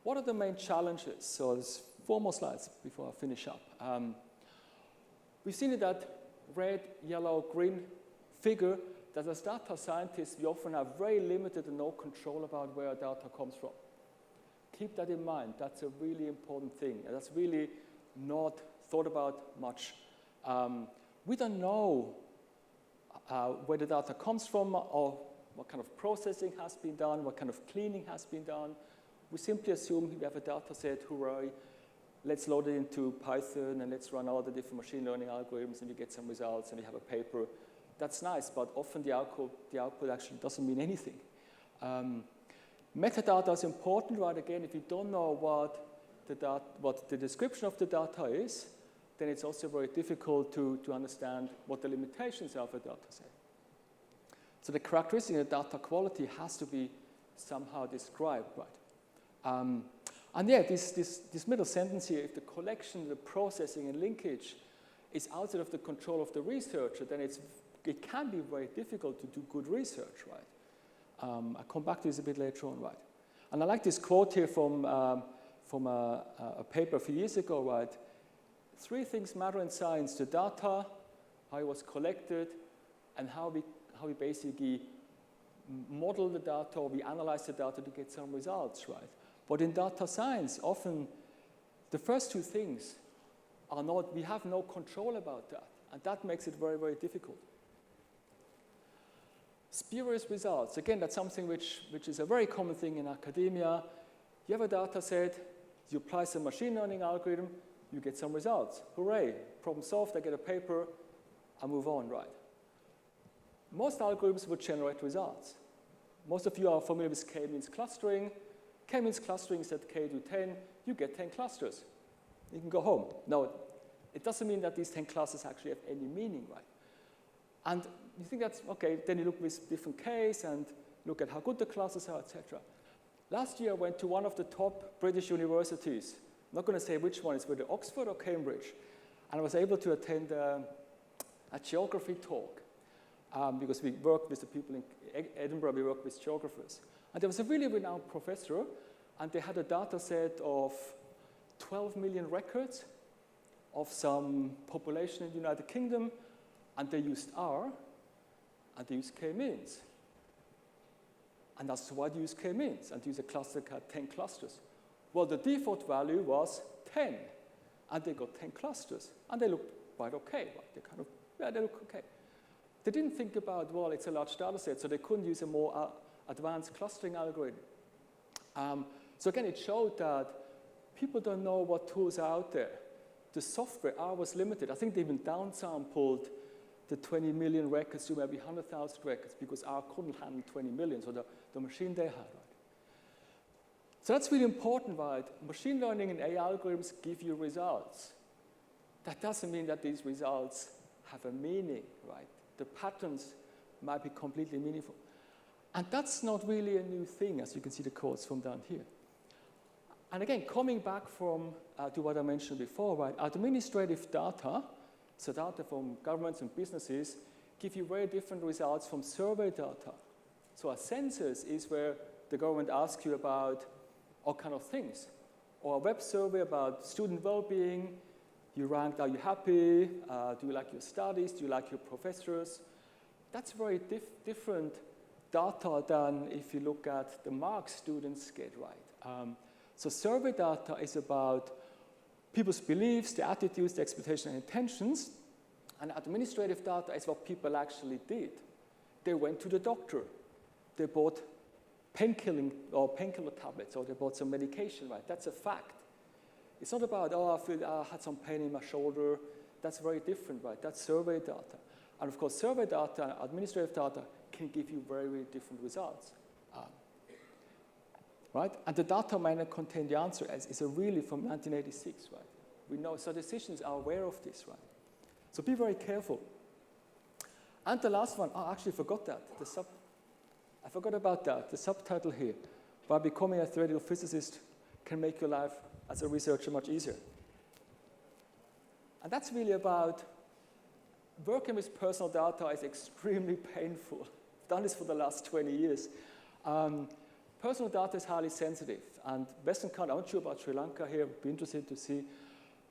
what are the main challenges? So there's 4 more slides before I finish up. We've seen it that red, yellow, green figure, that as data scientists, we often have very limited and no control about where our data comes from. Keep that in mind. That's a really important thing. And that's really not thought about much. We don't know where the data comes from, or what kind of processing has been done, what kind of cleaning has been done. We simply assume we have a data set, hooray, let's load it into Python and let's run all the different machine learning algorithms and we get some results and we have a paper. That's nice, but often the output actually doesn't mean anything. Metadata is important, right? Again, if you don't know what the description of the data is, then it's also very difficult to understand what the limitations are of a data set. So the characteristic of data quality has to be somehow described, right? And yeah, this middle sentence here, if the collection, the processing, and linkage is outside of the control of the researcher, then it can be very difficult to do good research, right? I'll come back to this a bit later on, right? And I like this quote here from a paper a few years ago, right? 3 things matter in science: the data, how it was collected, and how we basically model the data, or we analyze the data to get some results, right? But in data science, often the first 2 things are not, we have no control about that, and that makes it very, very difficult. Spurious results. Again, that's something which is a very common thing in academia. You have a data set, you apply some machine learning algorithm, you get some results. Hooray, problem solved, I get a paper, I move on, right? Most algorithms would generate results. Most of you are familiar with k-means clustering. K-means clustering is that k do 10, you get 10 clusters. You can go home. No, it doesn't mean that these 10 clusters actually have any meaning, right? And you think that's, okay, then you look with different k's and look at how good the clusters are, etc. Last year I went to one of the top British universities. I'm not going to say which one, it's whether Oxford or Cambridge. And I was able to attend a geography talk because we worked with the people in Edinburgh, we worked with geographers. And there was a really renowned professor, and they had a data set of 12 million records of some population in the United Kingdom, and they used R, and they used k-means. And that's why they use k-means, and use a cluster that had 10 clusters. Well, the default value was 10, and they got 10 clusters, and they looked quite okay. Right? They look okay. They didn't think about, well, it's a large data set, so they couldn't use a more advanced clustering algorithm. So again, it showed that people don't know what tools are out there. The software, R was limited. I think they even downsampled the 20 million records to maybe 100,000 records because R couldn't handle 20 million, so the machine they had, right? So that's really important, right? Machine learning and AI algorithms give you results. That doesn't mean that these results have a meaning, right? The patterns might be completely meaningful. And that's not really a new thing, as you can see the quotes from down here. And again, coming back to what I mentioned before, right? Administrative data, so data from governments and businesses, give you very different results from survey data. So a census is where the government asks you about all kind of things. Or a web survey about student well-being, you ranked, are you happy? Do you like your studies? Do you like your professors? That's very different data than if you look at the marks students get, right? So survey data is about people's beliefs, their attitudes, their expectations and intentions. And administrative data is what people actually did. They went to the doctor. They bought painkiller tablets, or they bought some medication, right? That's a fact. It's not about, I had some pain in my shoulder. That's very different, right? That's survey data. And of course, survey data, administrative data, can give you very, very different results. Right? And the data might not contain the answer, as is a really from 1986, right? We know, so decisions are aware of this, right? So be very careful. And the last one, I actually forgot that. I forgot about that, the subtitle here. Why becoming a theoretical physicist can make your life as a researcher much easier. And that's really about working with personal data is extremely painful. I've done this for the last 20 years. Personal data is highly sensitive, and Western countries, I'm not sure about Sri Lanka here, I'd be interested to see,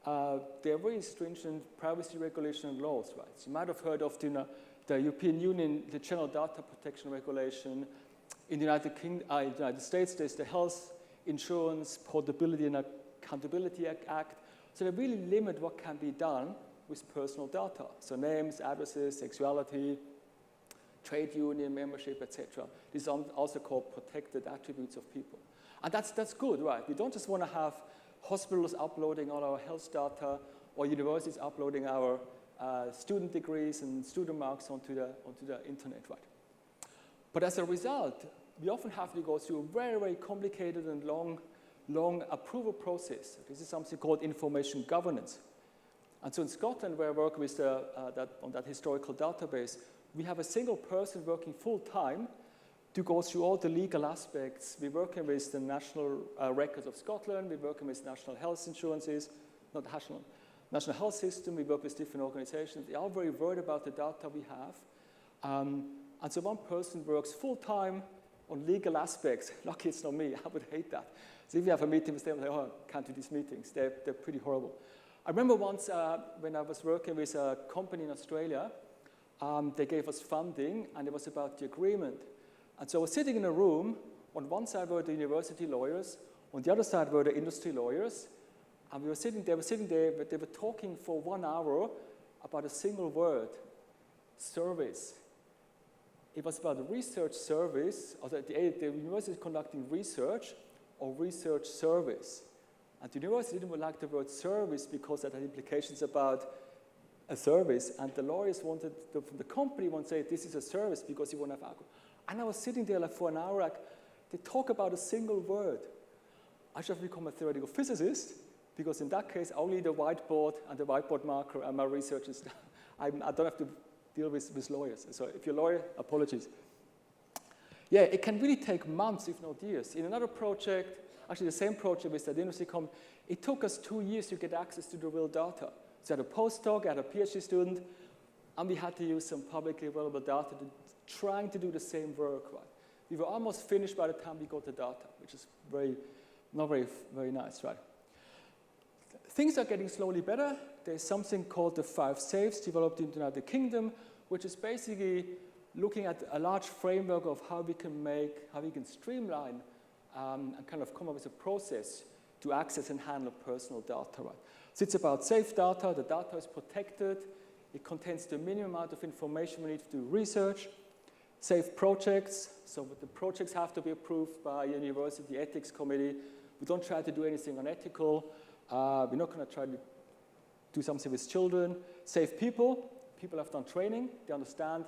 there are very stringent privacy regulation and laws, right? So you might have heard of the European Union, the General Data Protection Regulation. In the United States, there's the Health Insurance Portability and Accountability Act. So they really limit what can be done with personal data. So names, addresses, sexuality, trade union membership, etc. These are also called protected attributes of people. And that's good, right? We don't just want to have hospitals uploading all our health data or universities uploading our student degrees and student marks onto the internet, right? But as a result, we often have to go through a very, very complicated and long approval process. This is something called information governance. And so in Scotland, where I work with on that historical database, we have a single person working full-time to go through all the legal aspects. We're working with the National Records of Scotland. We're working with national health insurances, not the national health system. We work with different organizations. They are very worried about the data we have. And so one person works full-time on legal aspects. Lucky it's not me. I would hate that. So if you have a meeting with them, I can't do these meetings. They're pretty horrible. I remember once when I was working with a company in Australia, they gave us funding, and it was about the agreement. And so I was sitting in a room. On one side were the university lawyers. On the other side were the industry lawyers. And they were sitting there, but they were talking for 1 hour about a single word, service. It was about a research service, or the university is conducting research or research service. And the university didn't like the word service because it had implications about a service, and the lawyers wanted, the company wanted to say, this is a service because you want to have alcohol. And I was sitting there like for an hour, they talk about a single word. I should have become a theoretical physicist, because in that case, only the whiteboard and the whiteboard marker and my research is, I don't have to deal with lawyers. So if you're a lawyer, apologies. Yeah, it can really take months, if not years. In another project, actually the same project with the university, it took us 2 years to get access to the real data. So I had a postdoc, I had a PhD student, and we had to use some publicly available data trying to do the same work, right? We were almost finished by the time we got the data, which is not very nice, right? Things are getting slowly better. There's something called the 5 Safes developed in the United Kingdom, which is basically looking at a large framework of how we can streamline and kind of come up with a process to access and handle personal data, right? So it's about safe data. The data is protected. It contains the minimum amount of information we need to do research. Safe projects, so the projects have to be approved by a university ethics committee. We don't try to do anything unethical. We're not going to try to do something with children. Safe people. People have done training. They understand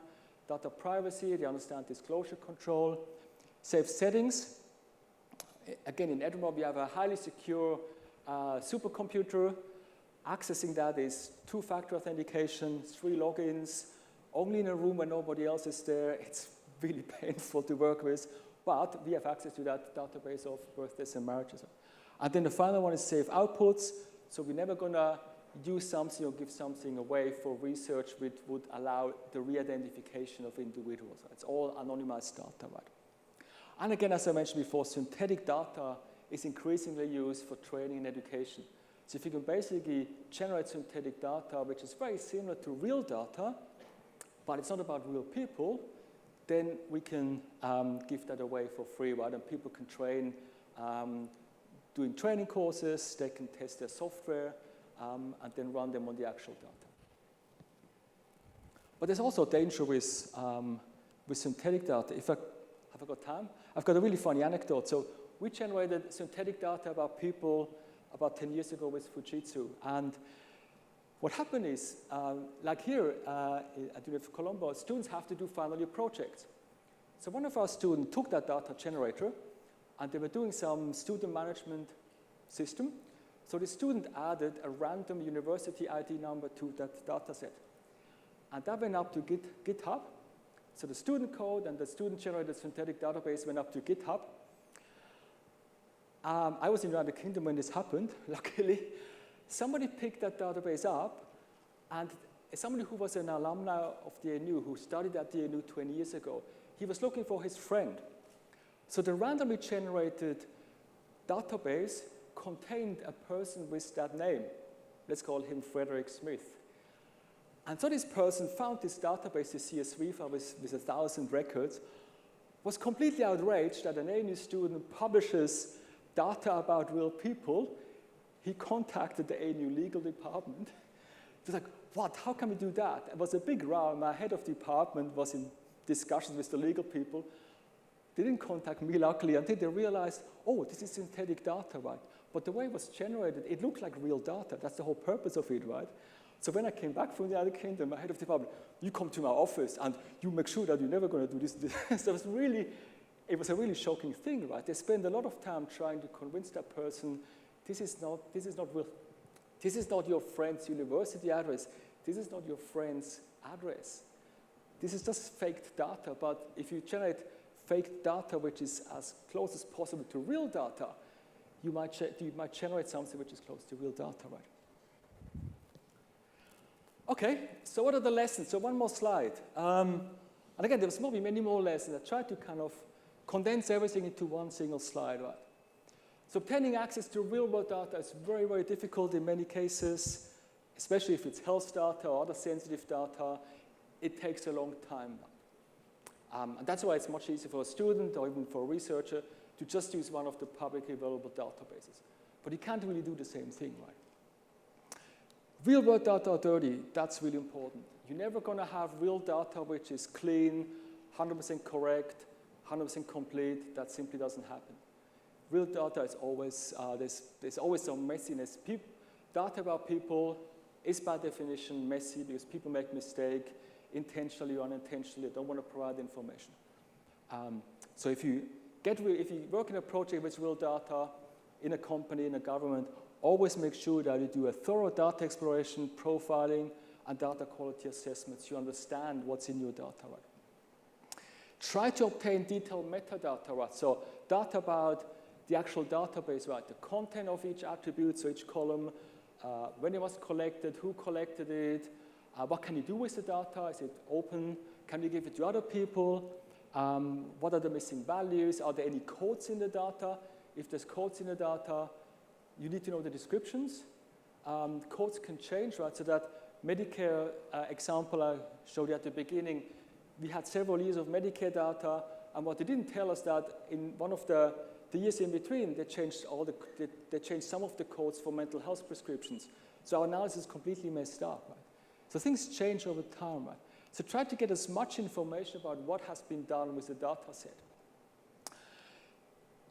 data privacy. They understand disclosure control. Safe settings. Again, in Edinburgh, we have a highly secure supercomputer. Accessing that is 2-factor authentication, 3 logins, only in a room where nobody else is there. It's really painful to work with, but we have access to that database of birthdays and marriages. And then the final one is safe outputs. So we're never going to use something or give something away for research which would allow the re-identification of individuals. It's all anonymized data, right? And again, as I mentioned before, synthetic data is increasingly used for training and education. So if you can basically generate synthetic data, which is very similar to real data, but it's not about real people, then we can give that away for free, right? And people can train doing training courses, they can test their software, and then run them on the actual data. But there's also danger with synthetic data. Have I got time? I've got a really funny anecdote. So we generated synthetic data about people about 10 years ago with Fujitsu. And what happened is, like here at the University of Colombo, students have to do final year projects. So one of our students took that data generator, and they were doing some student management system. So the student added a random university ID number to that data set. And that went up to GitHub. So the student code and the student-generated synthetic database went up to GitHub. I was in the United Kingdom when this happened, luckily. Somebody picked that database up, and somebody who was an alumni of the ANU, who studied at the ANU 20 years ago, he was looking for his friend. So the randomly generated database contained a person with that name. Let's call him Frederick Smith. And so this person found this database, this CSV file with 1,000 records, was completely outraged that an ANU student publishes data about real people. He contacted the ANU legal department. He was like, what, how can we do that? It was a big row. My head of department was in discussions with the legal people. They didn't contact me, luckily, until they realized, oh, this is synthetic data, right? But the way it was generated, it looked like real data. That's the whole purpose of it, right? So when I came back from the United Kingdom, my head of department, you come to my office and you make sure that you're never going to do this. So it was a really shocking thing, right? They spend a lot of time trying to convince that person, this is not real. This is not your friend's university address. This is not your friend's address. This is just fake data. But if you generate fake data which is as close as possible to real data, you might generate something which is close to real data, right? Okay, so what are the lessons? So one more slide. And again, there will be many more lessons. I tried to kind of condense everything into one single slide, right? So obtaining access to real-world data is very, very difficult in many cases, especially if it's health data or other sensitive data. It takes a long time. And that's why it's much easier for a student or even for a researcher to just use one of the publicly available databases. But you can't really do the same thing, right? Real-world data are dirty. That's really important. You're never going to have real data which is clean, 100% correct, 100% complete. That simply doesn't happen. Real data is always, there's always some messiness. Data about people is by definition messy because people make mistakes intentionally or unintentionally. They don't want to provide information. So if you work in a project with real data in a company, in a government, always make sure that you do a thorough data exploration, profiling, and data quality assessments. You understand what's in your data, right? Try to obtain detailed metadata, right? So data about the actual database, right? The content of each attribute, so each column, when it was collected, who collected it, what can you do with the data? Is it open? Can you give it to other people? What are the missing values? Are there any codes in the data? If there's codes in the data, you need to know the descriptions. Codes can change, right? So that Medicare example I showed you at the beginning, we had several years of Medicare data, and what they didn't tell us that in one of the years in between, they changed they changed some of the codes for mental health prescriptions. So our analysis is completely messed up, right? So things change over time, right? So try to get as much information about what has been done with the data set.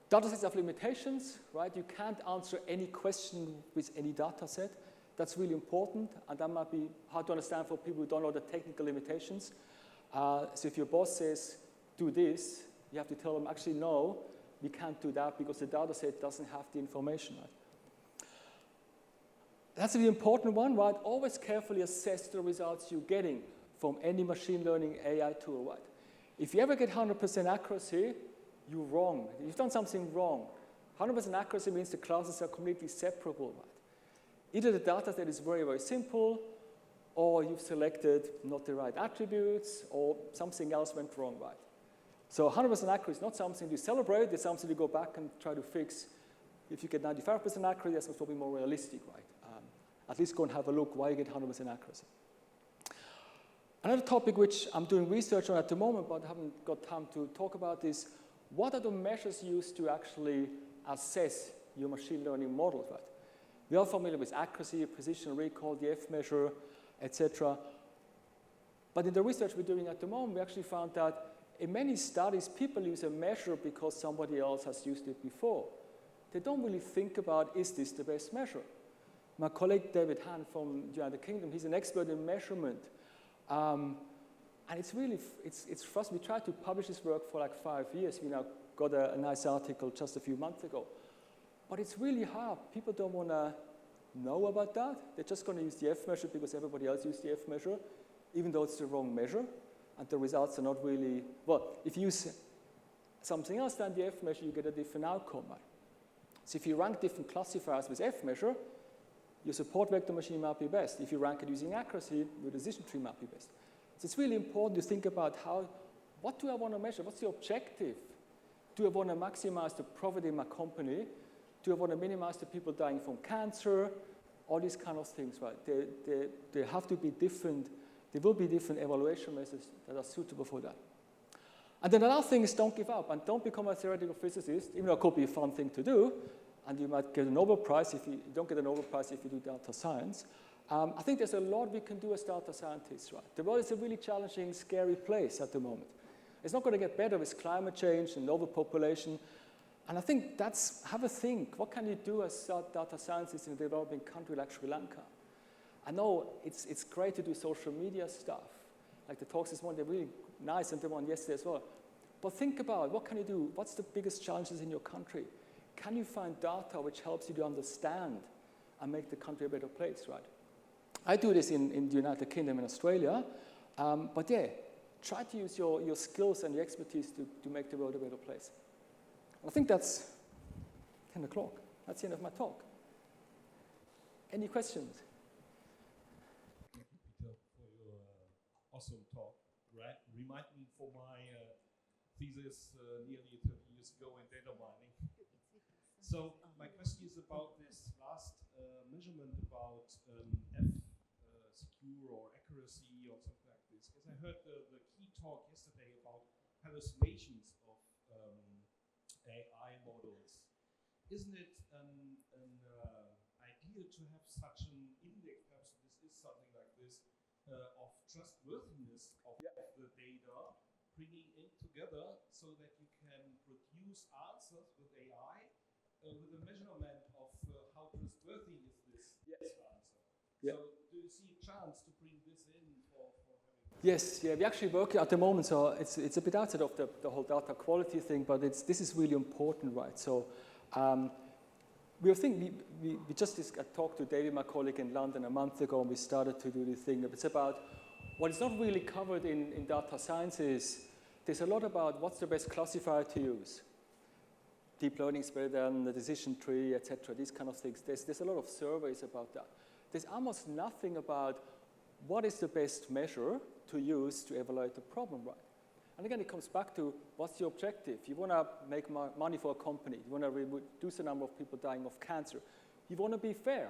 Data sets have limitations, right? You can't answer any question with any data set. That's really important, and that might be hard to understand for people who don't know the technical limitations. So if your boss says, do this, you have to tell them, actually, no, we can't do that because the data set doesn't have the information, right? That's a really important one, right? Always carefully assess the results you're getting from any machine learning AI tool, right? If you ever get 100% accuracy, you're wrong. You've done something wrong. 100% accuracy means the classes are completely separable, right? Either the data set is very, very simple, or you've selected not the right attributes, or something else went wrong, right? So 100% accuracy is not something to celebrate, it's something to go back and try to fix. If you get 95% accuracy, that's probably more realistic, right? At least go and have a look why you get 100% accuracy. Another topic which I'm doing research on at the moment, but haven't got time to talk about, is what are the measures used to actually assess your machine learning models, right? We are familiar with accuracy, precision, recall, the F measure, etc. But in the research we're doing at the moment, we actually found that in many studies, people use a measure because somebody else has used it before. They don't really think about, is this the best measure? My colleague David Han from the United Kingdom, he's an expert in measurement. And it's really, it's for us, we tried to publish this work for like 5 years. We now got a nice article just a few months ago. But it's really hard. People don't want to know about that. They're just going to use the F measure because everybody else used the F measure, even though it's the wrong measure. And the results are not really, well, if you use something else than the F measure, you get a different outcome, right? So if you rank different classifiers with F measure, your support vector machine might be best. If you rank it using accuracy, your decision tree might be best. So it's really important to think about what do I want to measure? What's the objective? Do I want to maximize the profit in my company? Do I want to minimize the people dying from cancer? All these kind of things, right? They have to be different. There will be different evaluation methods that are suitable for that. And then another thing is don't give up and don't become a theoretical physicist, even though it could be a fun thing to do. And you might get a Nobel Prize if you don't get a Nobel Prize if you do data science. I think there's a lot we can do as data scientists, right? The world is a really challenging, scary place at the moment. It's not going to get better with climate change and overpopulation. And I think have a think. What can you do as data scientists in a developing country like Sri Lanka? I know it's great to do social media stuff. Like the talks this morning, they're really nice, and the one yesterday as well. But think about what can you do? What's the biggest challenges in your country? Can you find data which helps you to understand and make the country a better place, right? I do this in the United Kingdom and Australia. But yeah, try to use your skills and your expertise to make the world a better place. I think that's 10 o'clock. That's the end of my talk. Any questions? Peter, for your awesome talk. Remind me for my thesis nearly 30 years ago in data mining. So my question is about this last measurement about F secure or accuracy or something like this. Because I heard the key talk yesterday about hallucinations of AI models. Isn't it an idea to have such an index, perhaps this is something like this, of trustworthiness of the data, bringing it together so that you can produce answers with AI with a measurement of how trustworthy is this answer? Yeah. So do you see a chance to bring this in for having? Yes, yeah, we actually work at the moment, so it's a bit outside of the whole data quality thing, but this is really important, right? So we just talked to David, my colleague in London, a month ago, and we started to do this thing. It's about what is not really covered in data science is there's a lot about what's the best classifier to use. Deep learning is better than the decision tree, etc. These kind of things. There's a lot of surveys about that. There's almost nothing about what is the best measure to use to evaluate the problem, right? And again, it comes back to what's your objective. You want to make money for a company. You want to reduce the number of people dying of cancer. You want to be fair.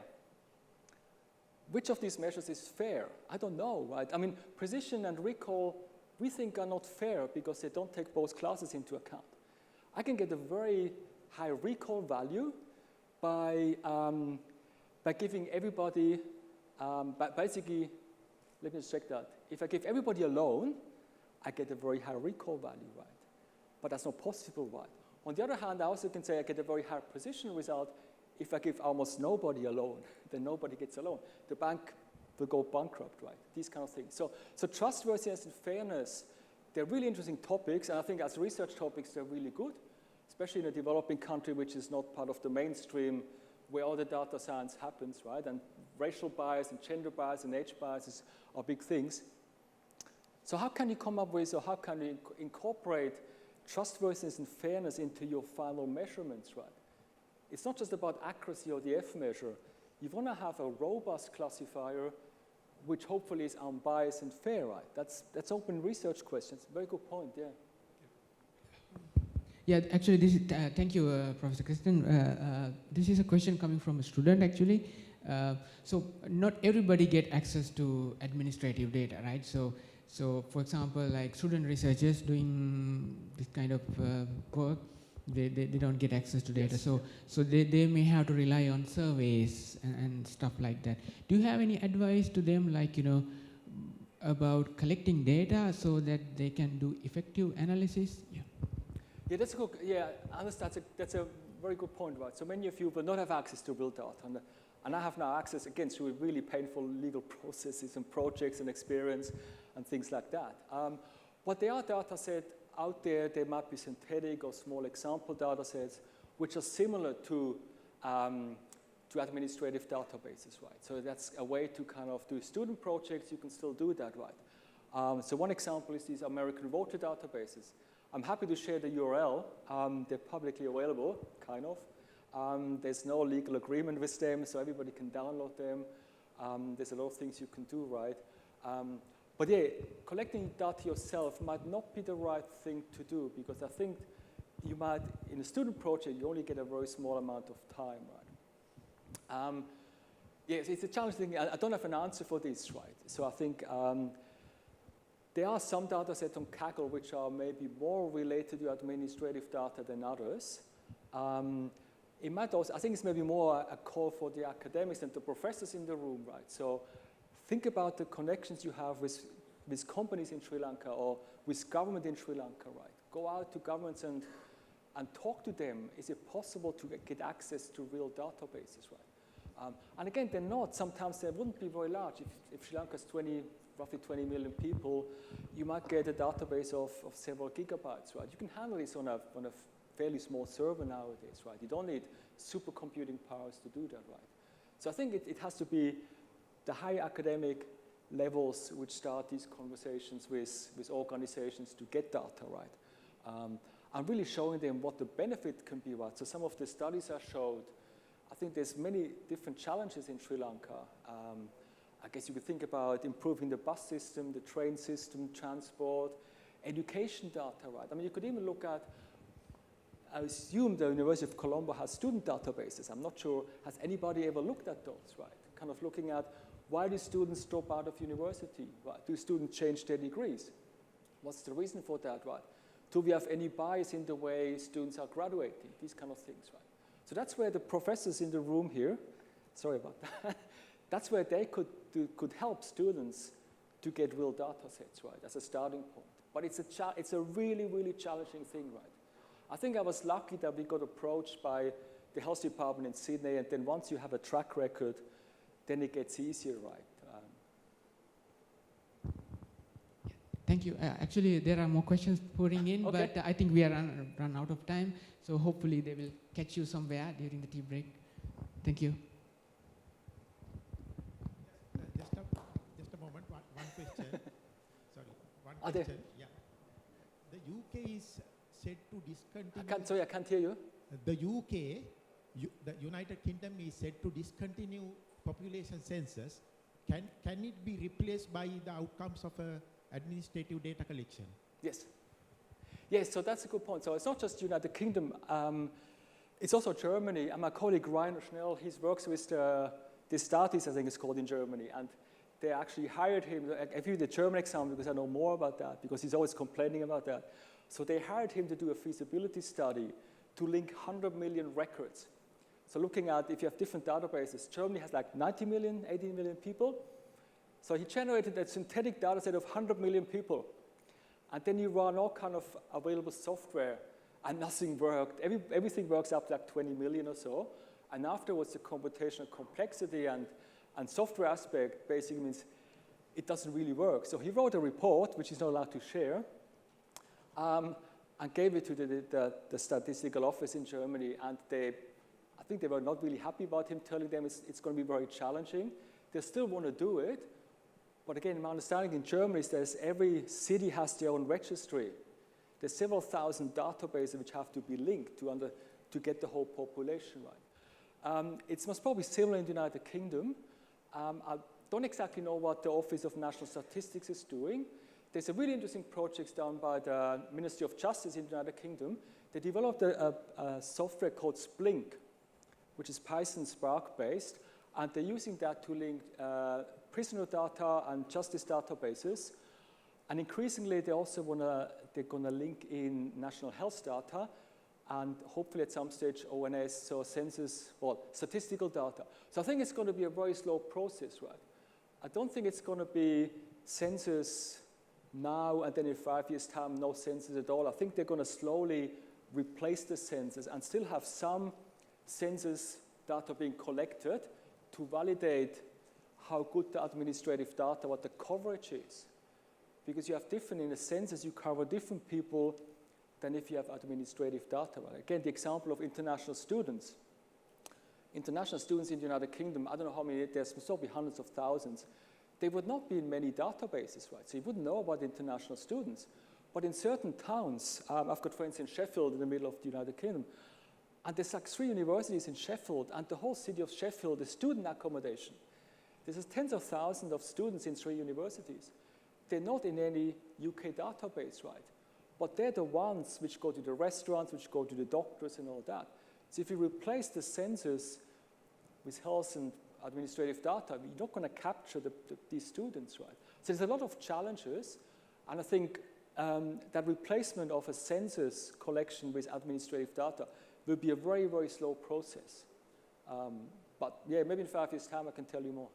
Which of these measures is fair? I don't know, right? I mean, precision and recall, we think are not fair because they don't take both classes into account. I can get a very high recall value by giving everybody, basically, let me just check that. If I give everybody a loan, I get a very high recall value, right? But that's not possible, right? On the other hand, I also can say I get a very high precision result if I give almost nobody a loan, then nobody gets a loan. The bank will go bankrupt, right? These kind of things. So trustworthiness and fairness, they're really interesting topics, and I think as research topics, they're really good, especially in a developing country which is not part of the mainstream where all the data science happens, right? And racial bias and gender bias and age biases are big things. So how can you come up with, or how can you incorporate trustworthiness and fairness into your final measurements, right? It's not just about accuracy or the F measure. You want to have a robust classifier which hopefully is unbiased and fair, right? That's open research questions. Very good point, yeah. Yeah, actually, this is, thank you, Professor Christen. This is a question coming from a student, actually. So not everybody get access to administrative data, right? So for example, like student researchers doing this kind of work, they don't get access to data. Yes. So they may have to rely on surveys and stuff like that. Do you have any advice to them, like, you know, about collecting data so that they can do effective analysis? Yeah. Yeah, that's a good. Yeah, I understand. That's a very good point, right? So many of you will not have access to real data, and I have now access again through really painful legal processes and projects and experience and things like that. But there are data sets out there. They might be synthetic or small example data sets, which are similar to administrative databases, right? So that's a way to kind of do student projects. You can still do that, right? So one example is these American voter databases. I'm happy to share the URL. They're publicly available, kind of. There's no legal agreement with them, so everybody can download them. There's a lot of things you can do, right? But yeah, collecting data yourself might not be the right thing to do, because I think you might, in a student project, you only get a very small amount of time, right? Yes, it's a challenging thing. I don't have an answer for this, right? So I think there are some data sets on Kaggle which are maybe more related to administrative data than others. It might also, I think it's maybe more a call for the academics and the professors in the room, right? So think about the connections you have with companies in Sri Lanka or with government in Sri Lanka, right? Go out to governments and talk to them. Is it possible to get access to real databases, right? And again, they're not. Sometimes they wouldn't be very large. If Sri Lanka's roughly 20 million people, you might get a database of several gigabytes, right? You can handle this on a fairly small server nowadays, right? You don't need supercomputing powers to do that, right? So I think it has to be the high academic levels which start these conversations with organizations to get data, right? And really showing them what the benefit can be, right? So some of the studies I showed, I think there's many different challenges in Sri Lanka. I guess you could think about improving the bus system, the train system, transport, education data, right? I mean, you could even look at, I assume the University of Colombo has student databases. I'm not sure, has anybody ever looked at those, right? Kind of looking at, why do students drop out of university? Right? Do students change their degrees? What's the reason for that, right? Do we have any bias in the way students are graduating? These kind of things, right? So that's where the professors in the room here, sorry about that, that's where they could help students to get real data sets, right, as a starting point. But it's a really, really challenging thing, right? I think I was lucky that we got approached by the health department in Sydney, and then once you have a track record, then it gets easier, right? Thank you. Actually, there are more questions pouring in, okay. But I think we are run out of time. So hopefully they will catch you somewhere during the tea break. Thank you. Just a moment. One question. Sorry. One question. Yeah. The UK is said to discontinue. Sorry, I can't hear you. The UK, the United Kingdom is said to discontinue population census. Can it be replaced by the outcomes of administrative data collection? Yes. Yes, so that's a good point. So it's not just United Kingdom, it's also Germany. And my colleague Rainer Schnell, he works with the Statis, I think it's called in Germany. And they actually hired him. I give you the German example because I know more about that, because he's always complaining about that. So they hired him to do a feasibility study to link 100 million records. So looking at if you have different databases, Germany has like 90 million, 80 million people. So he generated a synthetic data set of 100 million people. And then you run all kind of available software, and nothing worked. Everything works up to like 20 million or so. And afterwards, the computational complexity and software aspect basically means it doesn't really work. So he wrote a report, which he's not allowed to share, and gave it to the statistical office in Germany. And I think they were not really happy about him telling them it's going to be very challenging. They still want to do it. But again, my understanding in Germany is that every city has their own registry. There's several thousand databases which have to be linked to get the whole population right. It's most probably similar in the United Kingdom. I don't exactly know what the Office of National Statistics is doing. There's a really interesting project done by the Ministry of Justice in the United Kingdom. They developed a software called Splink, which is Python Spark based, and they're using that to link prisoner data and justice databases. And increasingly, they're going to link in national health data, and hopefully at some stage ONS, so census, statistical data. So I think it's going to be a very slow process, right? I don't think it's going to be census now and then in 5 years' time, no census at all. I think they're going to slowly replace the census and still have some census data being collected to validate how good the administrative data, what the coverage is. Because you have different, in a census, you cover different people than if you have administrative data. Right? Again, the example of international students. International students in the United Kingdom, I don't know how many, there's probably hundreds of thousands. They would not be in many databases, right? So you wouldn't know about international students. But in certain towns, I've got friends in Sheffield in the middle of the United Kingdom, and there's like 3 universities in Sheffield, and the whole city of Sheffield is student accommodation. There's tens of thousands of students in 3 universities. They're not in any UK database, right? But they're the ones which go to the restaurants, which go to the doctors and all that. So if you replace the census with health and administrative data, you're not going to capture these students, right? So there's a lot of challenges, and I think that replacement of a census collection with administrative data will be a very, very slow process. But yeah, maybe in 5 years' time I can tell you more.